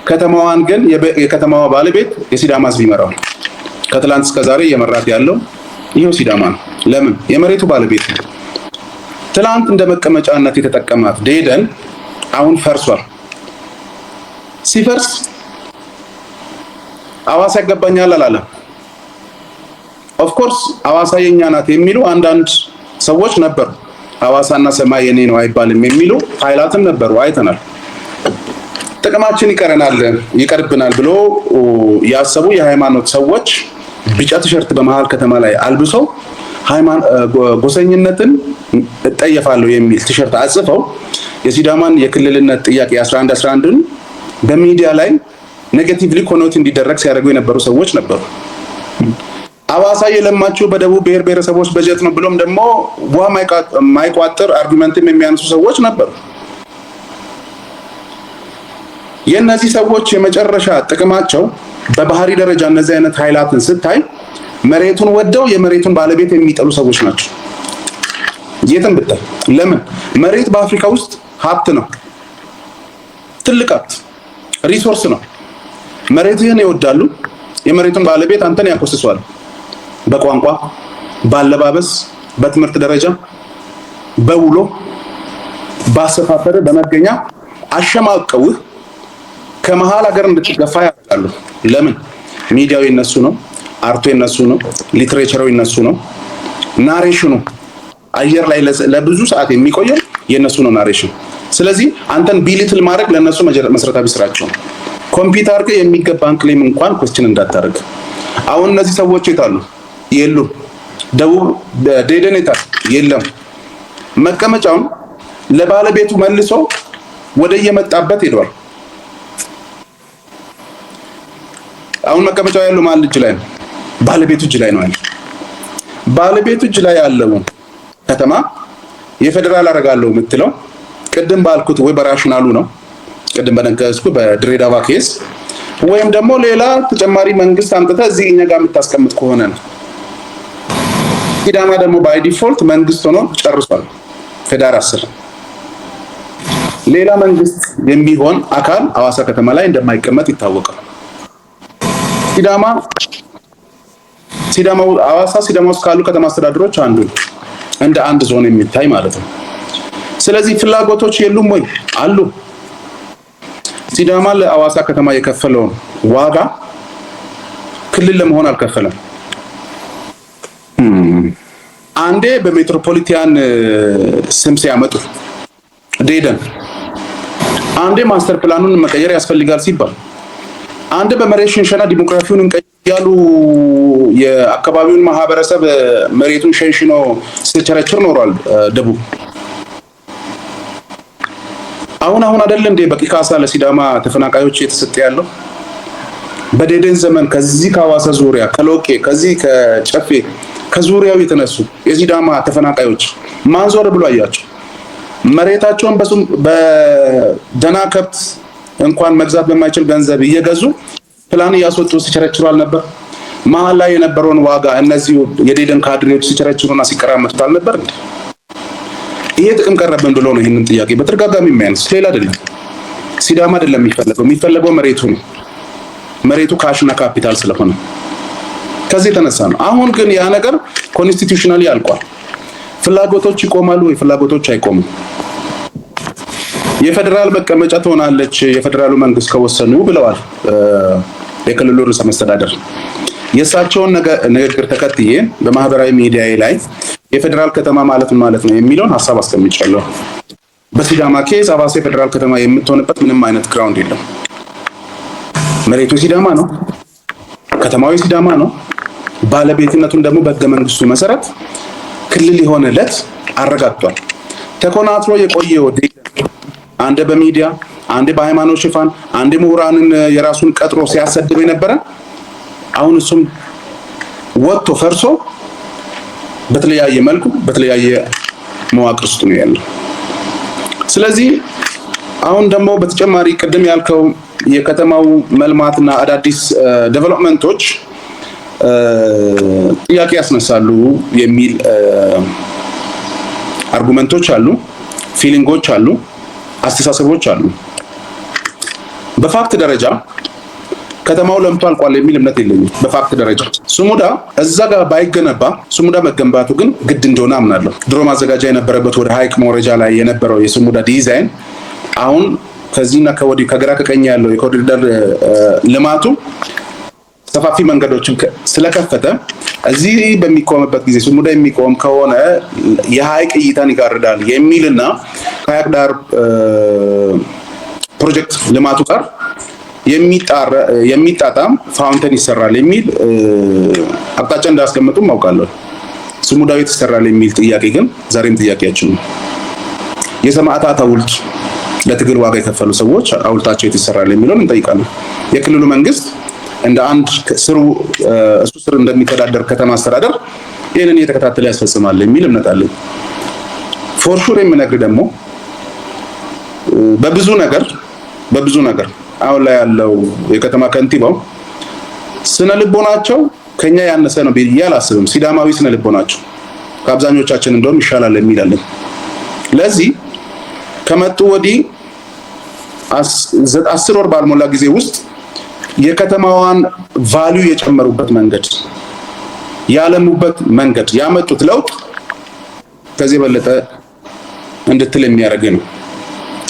ከተማዋን ግን የከተማዋ ባለቤት የሲዳማ ህዝብ ይመራዋል። ከትላንት እስከ ዛሬ እየመራት ያለው ይሄው ሲዳማ ነው። ለምን? የመሬቱ ባለቤት ነው። ትላንት እንደ መቀመጫነት የተጠቀማት ዴደን አሁን ፈርሷል። ሲፈርስ አዋሳ ይገባኛል አላለም። ኦፍ ኮርስ አዋሳ የኛ ናት የሚሉ አንዳንድ ሰዎች ነበሩ። አዋሳና ሰማይ የኔ ነው አይባልም የሚሉ ኃይላትም ነበሩ፣ አይተናል። ጥቅማችን ይቀርብናል ብሎ ያሰቡ የሃይማኖት ሰዎች ቢጫ ቲሸርት በመሃል ከተማ ላይ አልብሰው ጎሰኝነትን እጠየፋለሁ የሚል ቲሸርት አጽፈው የሲዳማን የክልልነት ጥያቄ 1111ን በሚዲያ ላይ ኔጌቲቭሊ ኮኖት እንዲደረግ ሲያደርጉ የነበሩ ሰዎች ነበሩ። አዋሳ የለማችሁ በደቡብ ብሔር ብሔረሰቦች በጀት ነው ብሎም ደግሞ ውሃ ማይቋጥር አርጉመንትም የሚያነሱ ሰዎች ነበሩ። የእነዚህ ሰዎች የመጨረሻ ጥቅማቸው በባህሪ ደረጃ እነዚህ አይነት ኃይላትን ስታይ መሬቱን ወደው የመሬቱን ባለቤት የሚጠሉ ሰዎች ናቸው። የትም ብታይ ለምን? መሬት በአፍሪካ ውስጥ ሀብት ነው፣ ትልቅ ሀብት ሪሶርስ ነው። መሬትህን ይወዳሉ፣ የመሬቱን ባለቤት አንተን ያኮስሷል። በቋንቋ፣ ባለባበስ፣ በትምህርት ደረጃ፣ በውሎ፣ ባሰፋፈር፣ በመገኛ አሸማቀውህ ከመሃል ሀገር እንድትገፋ ያደርጋሉ። ለምን? ሚዲያው የነሱ ነው፣ አርቱ የነሱ ነው፣ ሊትሬቸሩ የነሱ ነው፣ ናሬሽኑ አየር ላይ ለብዙ ሰዓት የሚቆየው የነሱ ነው ናሬሽን። ስለዚህ አንተን ቢሊትል ማድረግ ለነሱ መሰረታዊ ስራቸው። ኮምፒውተር ጋር የሚገባን ክሌም እንኳን ኮስችን እንዳታደርግ። አሁን እነዚህ ሰዎች የታሉ? የሉም። ደቡብ ዴደን የታል? የለም። መቀመጫውን ለባለቤቱ መልሶ ወደ የመጣበት ሄዷል። አሁን መቀመጫው ያለው ማን እጅ ላይ ነው? ባለቤቱ እጅ ላይ ነው ያለው። ባለቤቱ እጅ ላይ ያለው ከተማ የፌደራል አረጋለሁ የምትለው ቅድም ባልኩት ወይ በራሽናሉ ነው፣ ቅድም በነገርኩት በድሬዳዋ ኬስ፣ ወይም ደግሞ ሌላ ተጨማሪ መንግስት አምጥተህ እዚህ እኛ ጋር የምታስቀምጥ ከሆነ ነው። ሲዳማ ደግሞ ባይ ዲፎልት መንግስት ሆኖ ጨርሷል። ፌደራል 10 ሌላ መንግስት የሚሆን አካል ሐዋሳ ከተማ ላይ እንደማይቀመጥ ይታወቃል። ሐዋሳ ሲዳማ ውስጥ ካሉ ከተማ አስተዳደሮች አንዱ እንደ አንድ ዞን የሚታይ ማለት ነው። ስለዚህ ፍላጎቶች የሉም ወይ? አሉ። ሲዳማ ለሐዋሳ ከተማ የከፈለውን ዋጋ ክልል ለመሆን አልከፈለም። አንዴ በሜትሮፖሊታን ስም ሲያመጡ ዴደን፣ አንዴ ማስተር ፕላኑን መቀየር ያስፈልጋል ሲባል፣ አንዴ በመሬት ሽንሸና ዲሞግራፊውን እንቀያሉ የአካባቢውን ማህበረሰብ መሬቱን ሸንሽኖ ሲቸረችር ኖሯል ደቡብ። አሁን አይደል እንዴ በቂ ካሳ ለሲዳማ ተፈናቃዮች የተሰጠ ያለው? በዴደን ዘመን ከዚህ ከሐዋሳ ዙሪያ ከሎቄ ከዚህ ከጨፌ ከዙሪያው የተነሱ የሲዳማ ተፈናቃዮች ማን ዞር ብሎ አያቸው? መሬታቸውን በደና ከብት እንኳን መግዛት በማይችል ገንዘብ እየገዙ ፕላን እያስወጡ ሲቸረችሯል ነበር። መሀል ላይ የነበረውን ዋጋ እነዚህ የዴደን ካድሬዎች ሲቸረችሩና ሲቀራመቱት አልነበር እንዴ? ይሄ ጥቅም ቀረብን ብሎ ነው ይሄንን ጥያቄ በተደጋጋሚ የሚያነሱ። ሌላ አይደለም፣ ሲዳማ አይደለም የሚፈለገው መሬቱ ነው። መሬቱ ካሽና ካፒታል ስለሆነ ከዚህ የተነሳ ነው። አሁን ግን ያ ነገር ኮንስቲቱሽናሊ አልቋል። ፍላጎቶች ይቆማሉ ወይ? ፍላጎቶች አይቆሙም። የፌደራል መቀመጫ ትሆናለች የፌደራሉ መንግስት ከወሰኑ ብለዋል የክልሉ ርዕሰ መስተዳደር። የእሳቸውን ንግግር ተከትዬ በማህበራዊ ሚዲያ ላይ የፌደራል ከተማ ማለት ነው የሚለውን ሀሳብ አስቀምጫለሁ። በሲዳማ ኬዝ ሐዋሳ የፌደራል ከተማ የምትሆንበት ምንም አይነት ግራውንድ የለም። መሬቱ ሲዳማ ነው፣ ከተማው ሲዳማ ነው። ባለቤትነቱን ደግሞ በህገ መንግስቱ መሰረት ክልል የሆነለት አረጋግጧል። ተኮናትሮ የቆየው አንድ በሚዲያ አንድ በሃይማኖት ሽፋን አንድ ምሁራንን የራሱን ቀጥሮ ሲያሰድብ የነበረ አሁን እሱም ወጥቶ ፈርሶ በተለያየ መልኩ በተለያየ መዋቅር ውስጥ ነው ያለው። ስለዚህ አሁን ደግሞ በተጨማሪ ቅድም ያልከው የከተማው መልማትና አዳዲስ ዴቨሎፕመንቶች ጥያቄ ያስነሳሉ የሚል አርጉመንቶች አሉ፣ ፊሊንጎች አሉ፣ አስተሳሰቦች አሉ። በፋክት ደረጃ ከተማው ለምቶ አልቋል የሚል እምነት የለኝም። በፋክት ደረጃ ስሙዳ እዛ ጋር ባይገነባ ስሙዳ መገንባቱ ግን ግድ እንደሆነ አምናለሁ። ድሮ ማዘጋጃ የነበረበት ወደ ሀይቅ መውረጃ ላይ የነበረው የስሙዳ ዲዛይን አሁን ከዚህና ከወዲህ ከግራ ከቀኝ ያለው የኮሪደር ልማቱ ሰፋፊ መንገዶችን ስለከፈተ እዚህ በሚቆምበት ጊዜ ስሙዳ የሚቆም ከሆነ የሀይቅ እይታን ይጋርዳል የሚልና ከሀይቅ ዳር ፕሮጀክት ልማቱ ጋር የሚጣጣም ፋውንተን ይሰራል የሚል አቅጣጫ እንዳስቀምጡም አውቃለሁ። ስሙዳው ይሰራል የሚል ጥያቄ ግን ዛሬም ጥያቄያችን ነው። የሰማዕታት ሐውልት ለትግል ዋጋ የከፈሉ ሰዎች ሐውልታቸው ይሰራል የሚለውን እንጠይቃለን። የክልሉ መንግስት እንደ አንድ እሱ ስር እንደሚተዳደር ከተማ አስተዳደር ይህንን እየተከታተለ ያስፈጽማል የሚል እምነት አለኝ። ፎር ሹር የምነግርህ ደግሞ በብዙ ነገር አሁን ላይ ያለው የከተማ ከንቲባው ስነ ልቦናቸው ከኛ ያነሰ ነው ብዬ አላስብም። ሲዳማዊ ስነ ልቦናቸው ከአብዛኞቻችን እንደውም ይሻላል የሚል አለኝ። ለዚህ ከመጡ ወዲህ 10 ወር ባልሞላ ጊዜ ውስጥ የከተማዋን ቫልዩ የጨመሩበት መንገድ፣ ያለሙበት መንገድ፣ ያመጡት ለውጥ ከዚህ በለጠ እንድትል የሚያደርግ ነው።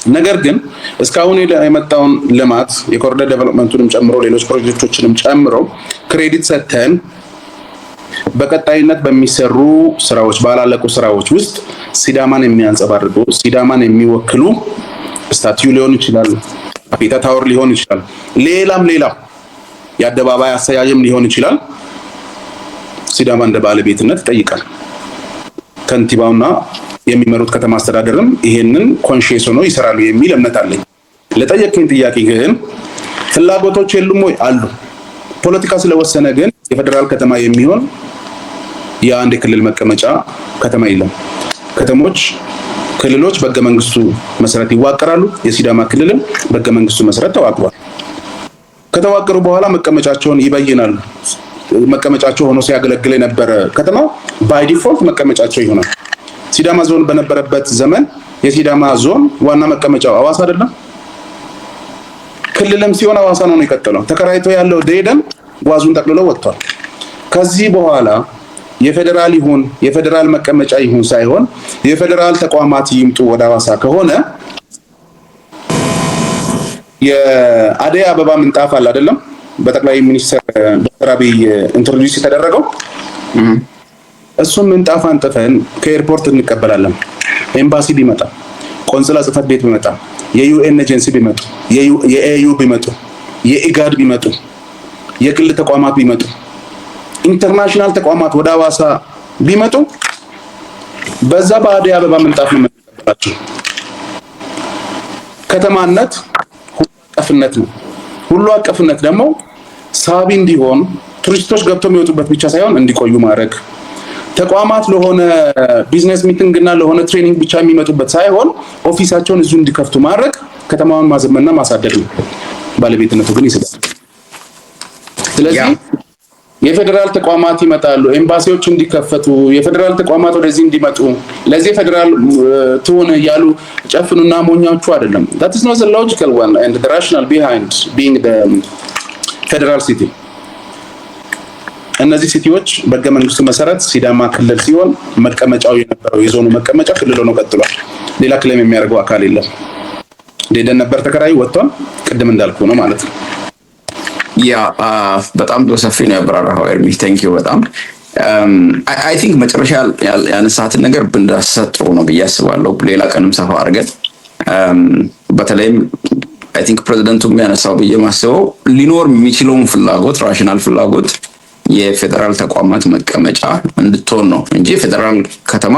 ነገር ግን እስካሁን የመጣውን ልማት የኮሪደር ዴቨሎፕመንቱንም ጨምሮ ሌሎች ፕሮጀክቶችንም ጨምሮ ክሬዲት ሰጥተን በቀጣይነት በሚሰሩ ስራዎች ባላለቁ ስራዎች ውስጥ ሲዳማን የሚያንጸባርቁ ሲዳማን የሚወክሉ ስታቲዩ ሊሆን ይችላል፣ አፒታ ታወር ሊሆን ይችላል፣ ሌላም የአደባባይ አሰያየም ሊሆን ይችላል። ሲዳማ እንደ ባለቤትነት ይጠይቃል። ከንቲባውና የሚመሩት ከተማ አስተዳደርም ይሄንን ኮንሺየስ ሆኖ ይሰራሉ የሚል እምነት አለኝ። ለጠየቀኝ ጥያቄ ግን ፍላጎቶች የሉም ወይ? አሉ። ፖለቲካ ስለወሰነ ግን የፌደራል ከተማ የሚሆን የአንድ ክልል መቀመጫ ከተማ የለም። ክልሎች በሕገ መንግስቱ መሰረት ይዋቀራሉ። የሲዳማ ክልልም በሕገ መንግስቱ መሰረት ተዋቅሯል። ከተዋቀሩ በኋላ መቀመጫቸውን ይበይናሉ። መቀመጫቸው ሆኖ ሲያገለግል የነበረ ከተማ ባይ ዲፎልት መቀመጫቸው ይሆናል። ሲዳማ ዞን በነበረበት ዘመን የሲዳማ ዞን ዋና መቀመጫው ሐዋሳ አይደለም? ክልልም ሲሆን ሐዋሳ ነው የቀጠለው። ተከራይቶ ያለው ደደን ጓዙን ጠቅልሎ ወጥቷል። ከዚህ በኋላ የፌደራል መቀመጫ ይሁን ሳይሆን የፌደራል ተቋማት ይምጡ ወደ ሐዋሳ ከሆነ የአደይ አበባ ምንጣፍ አለ አይደለም? በጠቅላይ ሚኒስትር ዶክተር አብይ ኢንትሮዲዩስ የተደረገው እሱም ምንጣፍ አንጥፈን ከኤርፖርት እንቀበላለን። ኤምባሲ ቢመጣ፣ ቆንስላ ጽህፈት ቤት ቢመጣ፣ የዩኤን ኤጀንሲ ቢመጡ፣ የኤዩ ቢመጡ፣ የኢጋድ ቢመጡ፣ የግል ተቋማት ቢመጡ፣ ኢንተርናሽናል ተቋማት ወደ ሐዋሳ ቢመጡ በዛ በአደይ አበባ ምንጣፍ ነው የምንቀበላቸው። ከተማነት ሁሉ አቀፍነት ነው። ሁሉ አቀፍነት ደግሞ ሳቢ እንዲሆን ቱሪስቶች ገብተው የሚወጡበት ብቻ ሳይሆን እንዲቆዩ ማድረግ፣ ተቋማት ለሆነ ቢዝነስ ሚቲንግ እና ለሆነ ትሬኒንግ ብቻ የሚመጡበት ሳይሆን ኦፊሳቸውን እዚሁ እንዲከፍቱ ማድረግ ከተማውን ማዘመንና ማሳደግ ነው። ባለቤትነቱ ግን ይስባል። ስለዚህ የፌደራል ተቋማት ይመጣሉ፣ ኤምባሲዎች እንዲከፈቱ፣ የፌደራል ተቋማት ወደዚህ እንዲመጡ፣ ለዚህ ፌደራል ትሆነ ያሉ ጨፍኑና ሞኛዎቹ አይደለም። that is not the logical one and the rationale behind being the federal city። እነዚህ ሲቲዎች በሕገ መንግስቱ መሰረት ሲዳማ ክልል ሲሆን መቀመጫው የነበረው የዞኑ መቀመጫ ክልል ሆኖ ቀጥሏል። ሌላ ክሌም የሚያደርገው አካል የለም። ደደን ነበር ተከራይ ወጥቷል። ቅድም እንዳልኩ ነው ማለት ነው። በጣም ሰፊ ነው ያብራራው ኤርሚ፣ ቴንክ ዩ በጣም አይ ቲንክ መጨረሻ ያነሳትን ነገር ብንዳስሰው ጥሩ ነው ብዬ አስባለሁ። ሌላ ቀንም ሰፋ አድርገን በተለይም አይ ቲንክ ፕሬዚደንቱ የሚያነሳው ብዬ ማስበው ሊኖር የሚችለውን ፍላጎት ራሽናል ፍላጎት የፌደራል ተቋማት መቀመጫ እንድትሆን ነው እንጂ ፌደራል ከተማ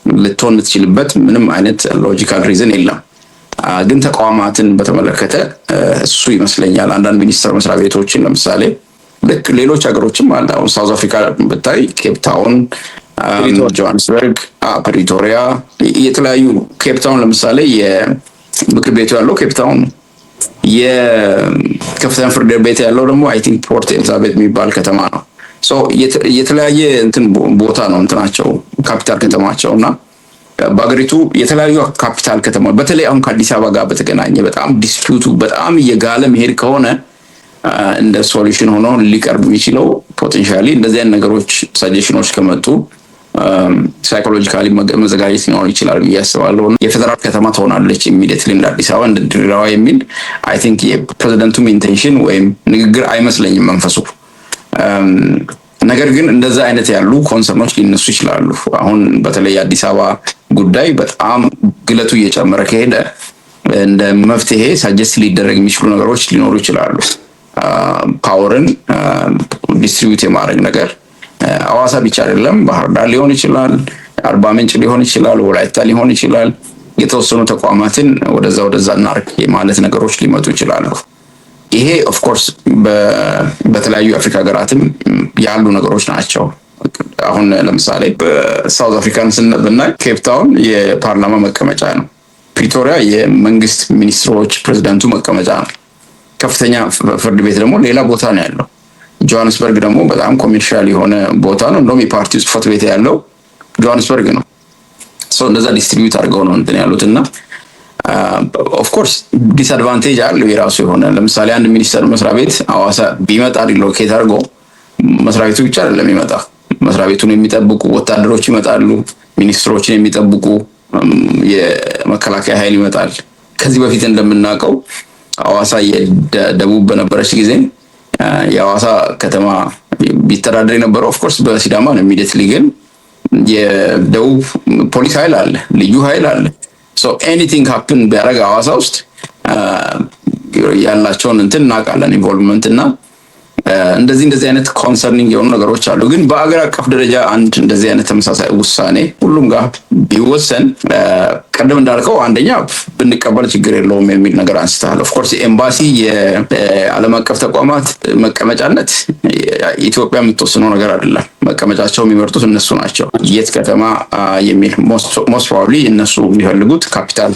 ልትሆን የምትችልበት ምንም አይነት ሎጂካል ሪዝን የለም። ግን ተቋማትን በተመለከተ እሱ ይመስለኛል አንዳንድ ሚኒስቴር መስሪያ ቤቶችን ለምሳሌ ልክ ሌሎች ሀገሮችም አለ። አሁን ሳውዝ አፍሪካ ብታይ ኬፕ ታውን፣ ጆሃንስበርግ፣ ፕሪቶሪያ የተለያዩ ኬፕ ታውን ለምሳሌ የምክር ቤቱ ያለው ኬፕ ታውን የከፍተኛ ፍርድ ቤት ያለው ደግሞ አይ ቲንክ ፖርት ኤልዛቤት የሚባል ከተማ ነው። ሶ የተለያየ እንትን ቦታ ነው እንትናቸው ካፒታል ከተማቸው እና በአገሪቱ የተለያዩ ካፒታል ከተማ በተለይ አሁን ከአዲስ አበባ ጋር በተገናኘ በጣም ዲስፒዩቱ በጣም እየጋለ መሄድ ከሆነ እንደ ሶሉሽን ሆኖ ሊቀርብ የሚችለው ፖቴንሻሊ እንደዚህ አይነት ነገሮች ሰጀሽኖች ከመጡ ሳይኮሎጂካሊ መዘጋጀት ሊኖር ይችላል ብዬ አስባለሁ። የፌደራል ከተማ ትሆናለች ኢሚዲየትሊ እንደ አዲስ አበባ እንደ ድሬዳዋ የሚል አይ ቲንክ የፕሬዚደንቱም ኢንቴንሽን ወይም ንግግር አይመስለኝም መንፈሱ። ነገር ግን እንደዛ አይነት ያሉ ኮንሰርኖች ሊነሱ ይችላሉ። አሁን በተለይ የአዲስ አበባ ጉዳይ በጣም ግለቱ እየጨመረ ከሄደ እንደ መፍትሄ ሳጀስት ሊደረግ የሚችሉ ነገሮች ሊኖሩ ይችላሉ። ፓወርን ዲስትሪቢዩት የማድረግ ነገር ሐዋሳ ብቻ አይደለም፣ ባህር ዳር ሊሆን ይችላል፣ አርባ ምንጭ ሊሆን ይችላል፣ ወላይታ ሊሆን ይችላል። የተወሰኑ ተቋማትን ወደዛ እናርግ የማለት ነገሮች ሊመጡ ይችላሉ። ይሄ ኦፍ ኮርስ በተለያዩ አፍሪካ ሀገራትም ያሉ ነገሮች ናቸው። አሁን ለምሳሌ በሳውዝ አፍሪካን ብናይ ኬፕ ታውን የፓርላማ መቀመጫ ነው። ፕሪቶሪያ የመንግስት ሚኒስትሮች ፕሬዝዳንቱ መቀመጫ ነው። ከፍተኛ ፍርድ ቤት ደግሞ ሌላ ቦታ ነው ያለው። ጆሃንስበርግ ደግሞ በጣም ኮሜርሻል የሆነ ቦታ ነው። እንደውም የፓርቲው ጽሕፈት ቤት ያለው ጆሃንስበርግ ነው። ሶ እንደዛ ዲስትሪቢዩት አድርገው ነው እንትን ያሉትና ኦፍ ኮርስ ዲስአድቫንቴጅ አለው የራሱ የሆነ። ለምሳሌ አንድ ሚኒስተር መስሪያ ቤት ሐዋሳ ቢመጣ ሪሎኬት አድርጎ መስሪያ ቤቱ ብቻ አይደለም ይመጣ፣ መስሪያ ቤቱን የሚጠብቁ ወታደሮች ይመጣሉ፣ ሚኒስትሮችን የሚጠብቁ የመከላከያ ኃይል ይመጣል። ከዚህ በፊት እንደምናውቀው ሐዋሳ የደቡብ በነበረች ጊዜ የሐዋሳ ከተማ ቢተዳደር የነበረው ኦፍ ኮርስ በሲዳማ ነው ኢሚዲየትሊ። ግን የደቡብ ፖሊስ ኃይል አለ፣ ልዩ ኃይል አለ። ሶ ኤኒቲንግ ሃፕን ቢያደርግ ሐዋሳ ውስጥ ያላቸውን እንትን እናውቃለን፣ ኢንቮልቭመንት እና እንደዚህ አይነት ኮንሰርኒንግ የሆኑ ነገሮች አሉ። ግን በአገር አቀፍ ደረጃ አንድ እንደዚህ አይነት ተመሳሳይ ውሳኔ ሁሉም ጋር ቢወሰን ቀደም እንዳልከው አንደኛ ብንቀበል ችግር የለውም የሚል ነገር አንስተሃል። ኦፍ ኮርስ ኤምባሲ የዓለም አቀፍ ተቋማት መቀመጫነት ኢትዮጵያ የምትወስነው ነገር አይደለም። መቀመጫቸው የሚመርጡት እነሱ ናቸው። የት ከተማ የሚል ሞስት ፕሮባብሊ እነሱ የሚፈልጉት ካፒታል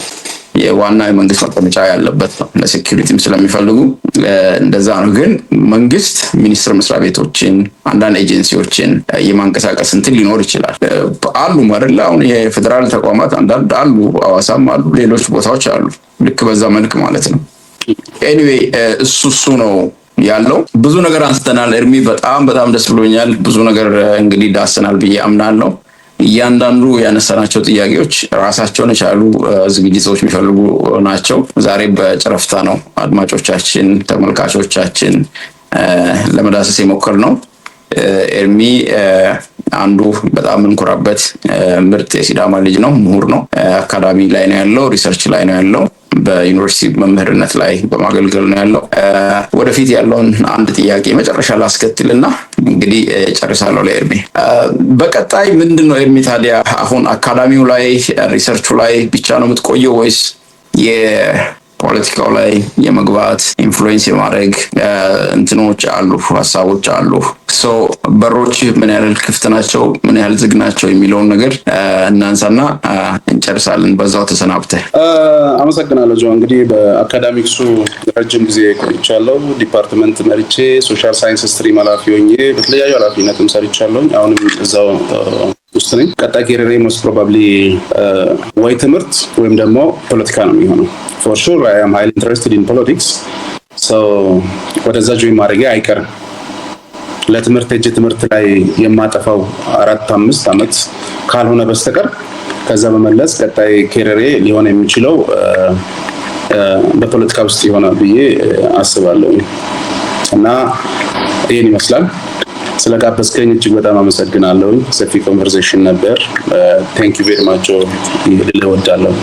የዋና የመንግስት መቀመጫ ያለበት ነው። ለሴኩሪቲም ስለሚፈልጉ እንደዛ ነው። ግን መንግስት ሚኒስቴር መስሪያ ቤቶችን አንዳንድ ኤጀንሲዎችን የማንቀሳቀስ እንትን ሊኖር ይችላል። አሉ አይደል? አሁን የፌደራል ተቋማት አንዳንድ አሉ፣ ሐዋሳም አሉ፣ ሌሎች ቦታዎች አሉ። ልክ በዛ መልክ ማለት ነው። ኤኒዌይ እሱ ነው ያለው። ብዙ ነገር አንስተናል ኤርሚ፣ በጣም ደስ ብሎኛል። ብዙ ነገር እንግዲህ ዳሰናል ብዬ አምናለሁ። እያንዳንዱ ያነሳናቸው ጥያቄዎች ራሳቸውን የቻሉ ዝግጅቶች የሚፈልጉ ናቸው። ዛሬ በጨረፍታ ነው አድማጮቻችን፣ ተመልካቾቻችን ለመዳሰስ የሞከርነው። ኤርሚ አንዱ በጣም እንኮራበት ምርጥ የሲዳማ ልጅ ነው፣ ምሁር ነው። አካዳሚ ላይ ነው ያለው፣ ሪሰርች ላይ ነው ያለው፣ በዩኒቨርሲቲ መምህርነት ላይ በማገልገል ነው ያለው። ወደፊት ያለውን አንድ ጥያቄ መጨረሻ ላስከትልና እንግዲህ ጨርሳለሁ ለኤርሚ። በቀጣይ ምንድን ነው ኤርሚ ታዲያ አሁን አካዳሚው ላይ ሪሰርቹ ላይ ብቻ ነው የምትቆየው ወይስ የፖለቲካው ላይ የመግባት ኢንፍሉዌንስ የማድረግ እንትኖች አሉ፣ ሀሳቦች አሉ? ሶ በሮች ምን ያህል ክፍት ናቸው፣ ምን ያህል ዝግ ናቸው የሚለውን ነገር እናንሳና እንጨርሳለን። በዛው ተሰናብተህ። አመሰግናለሁ ጆ። እንግዲህ በአካዳሚክሱ ረጅም ጊዜ ቆይቻለሁ። ዲፓርትመንት መርቼ ሶሻል ሳይንስ ስትሪም ኃላፊ ሆኜ በተለያዩ ኃላፊነትም ሰርቻለሁ። አሁንም እዛው ውስጥ ነኝ። ቀጣይ ኬሪየሬ ሞስት ፕሮባብሊ ወይ ትምህርት ወይም ደግሞ ፖለቲካ ነው የሚሆነው። ፎር ሹር አይ አም ሃይሊ ኢንተረስትድ ኢን ፖለቲክስ። ሶ ወደዛ ጆይን ማድረጌ አይቀርም። ለትምህርት ሄጄ ትምህርት ላይ የማጠፋው 4-5 ዓመት ካልሆነ በስተቀር ከዛ በመለስ ቀጣይ ኬሪየሬ ሊሆን የሚችለው በፖለቲካ ውስጥ ይሆናል ብዬ አስባለሁ እና ይሄን ይመስላል። ስለጋበዝከኝ እጅግ በጣም አመሰግናለሁ። ሰፊ ኮንቨርሴሽን ነበር። ቴንክ ዩ ቬሪ ማች ልል እወዳለሁ።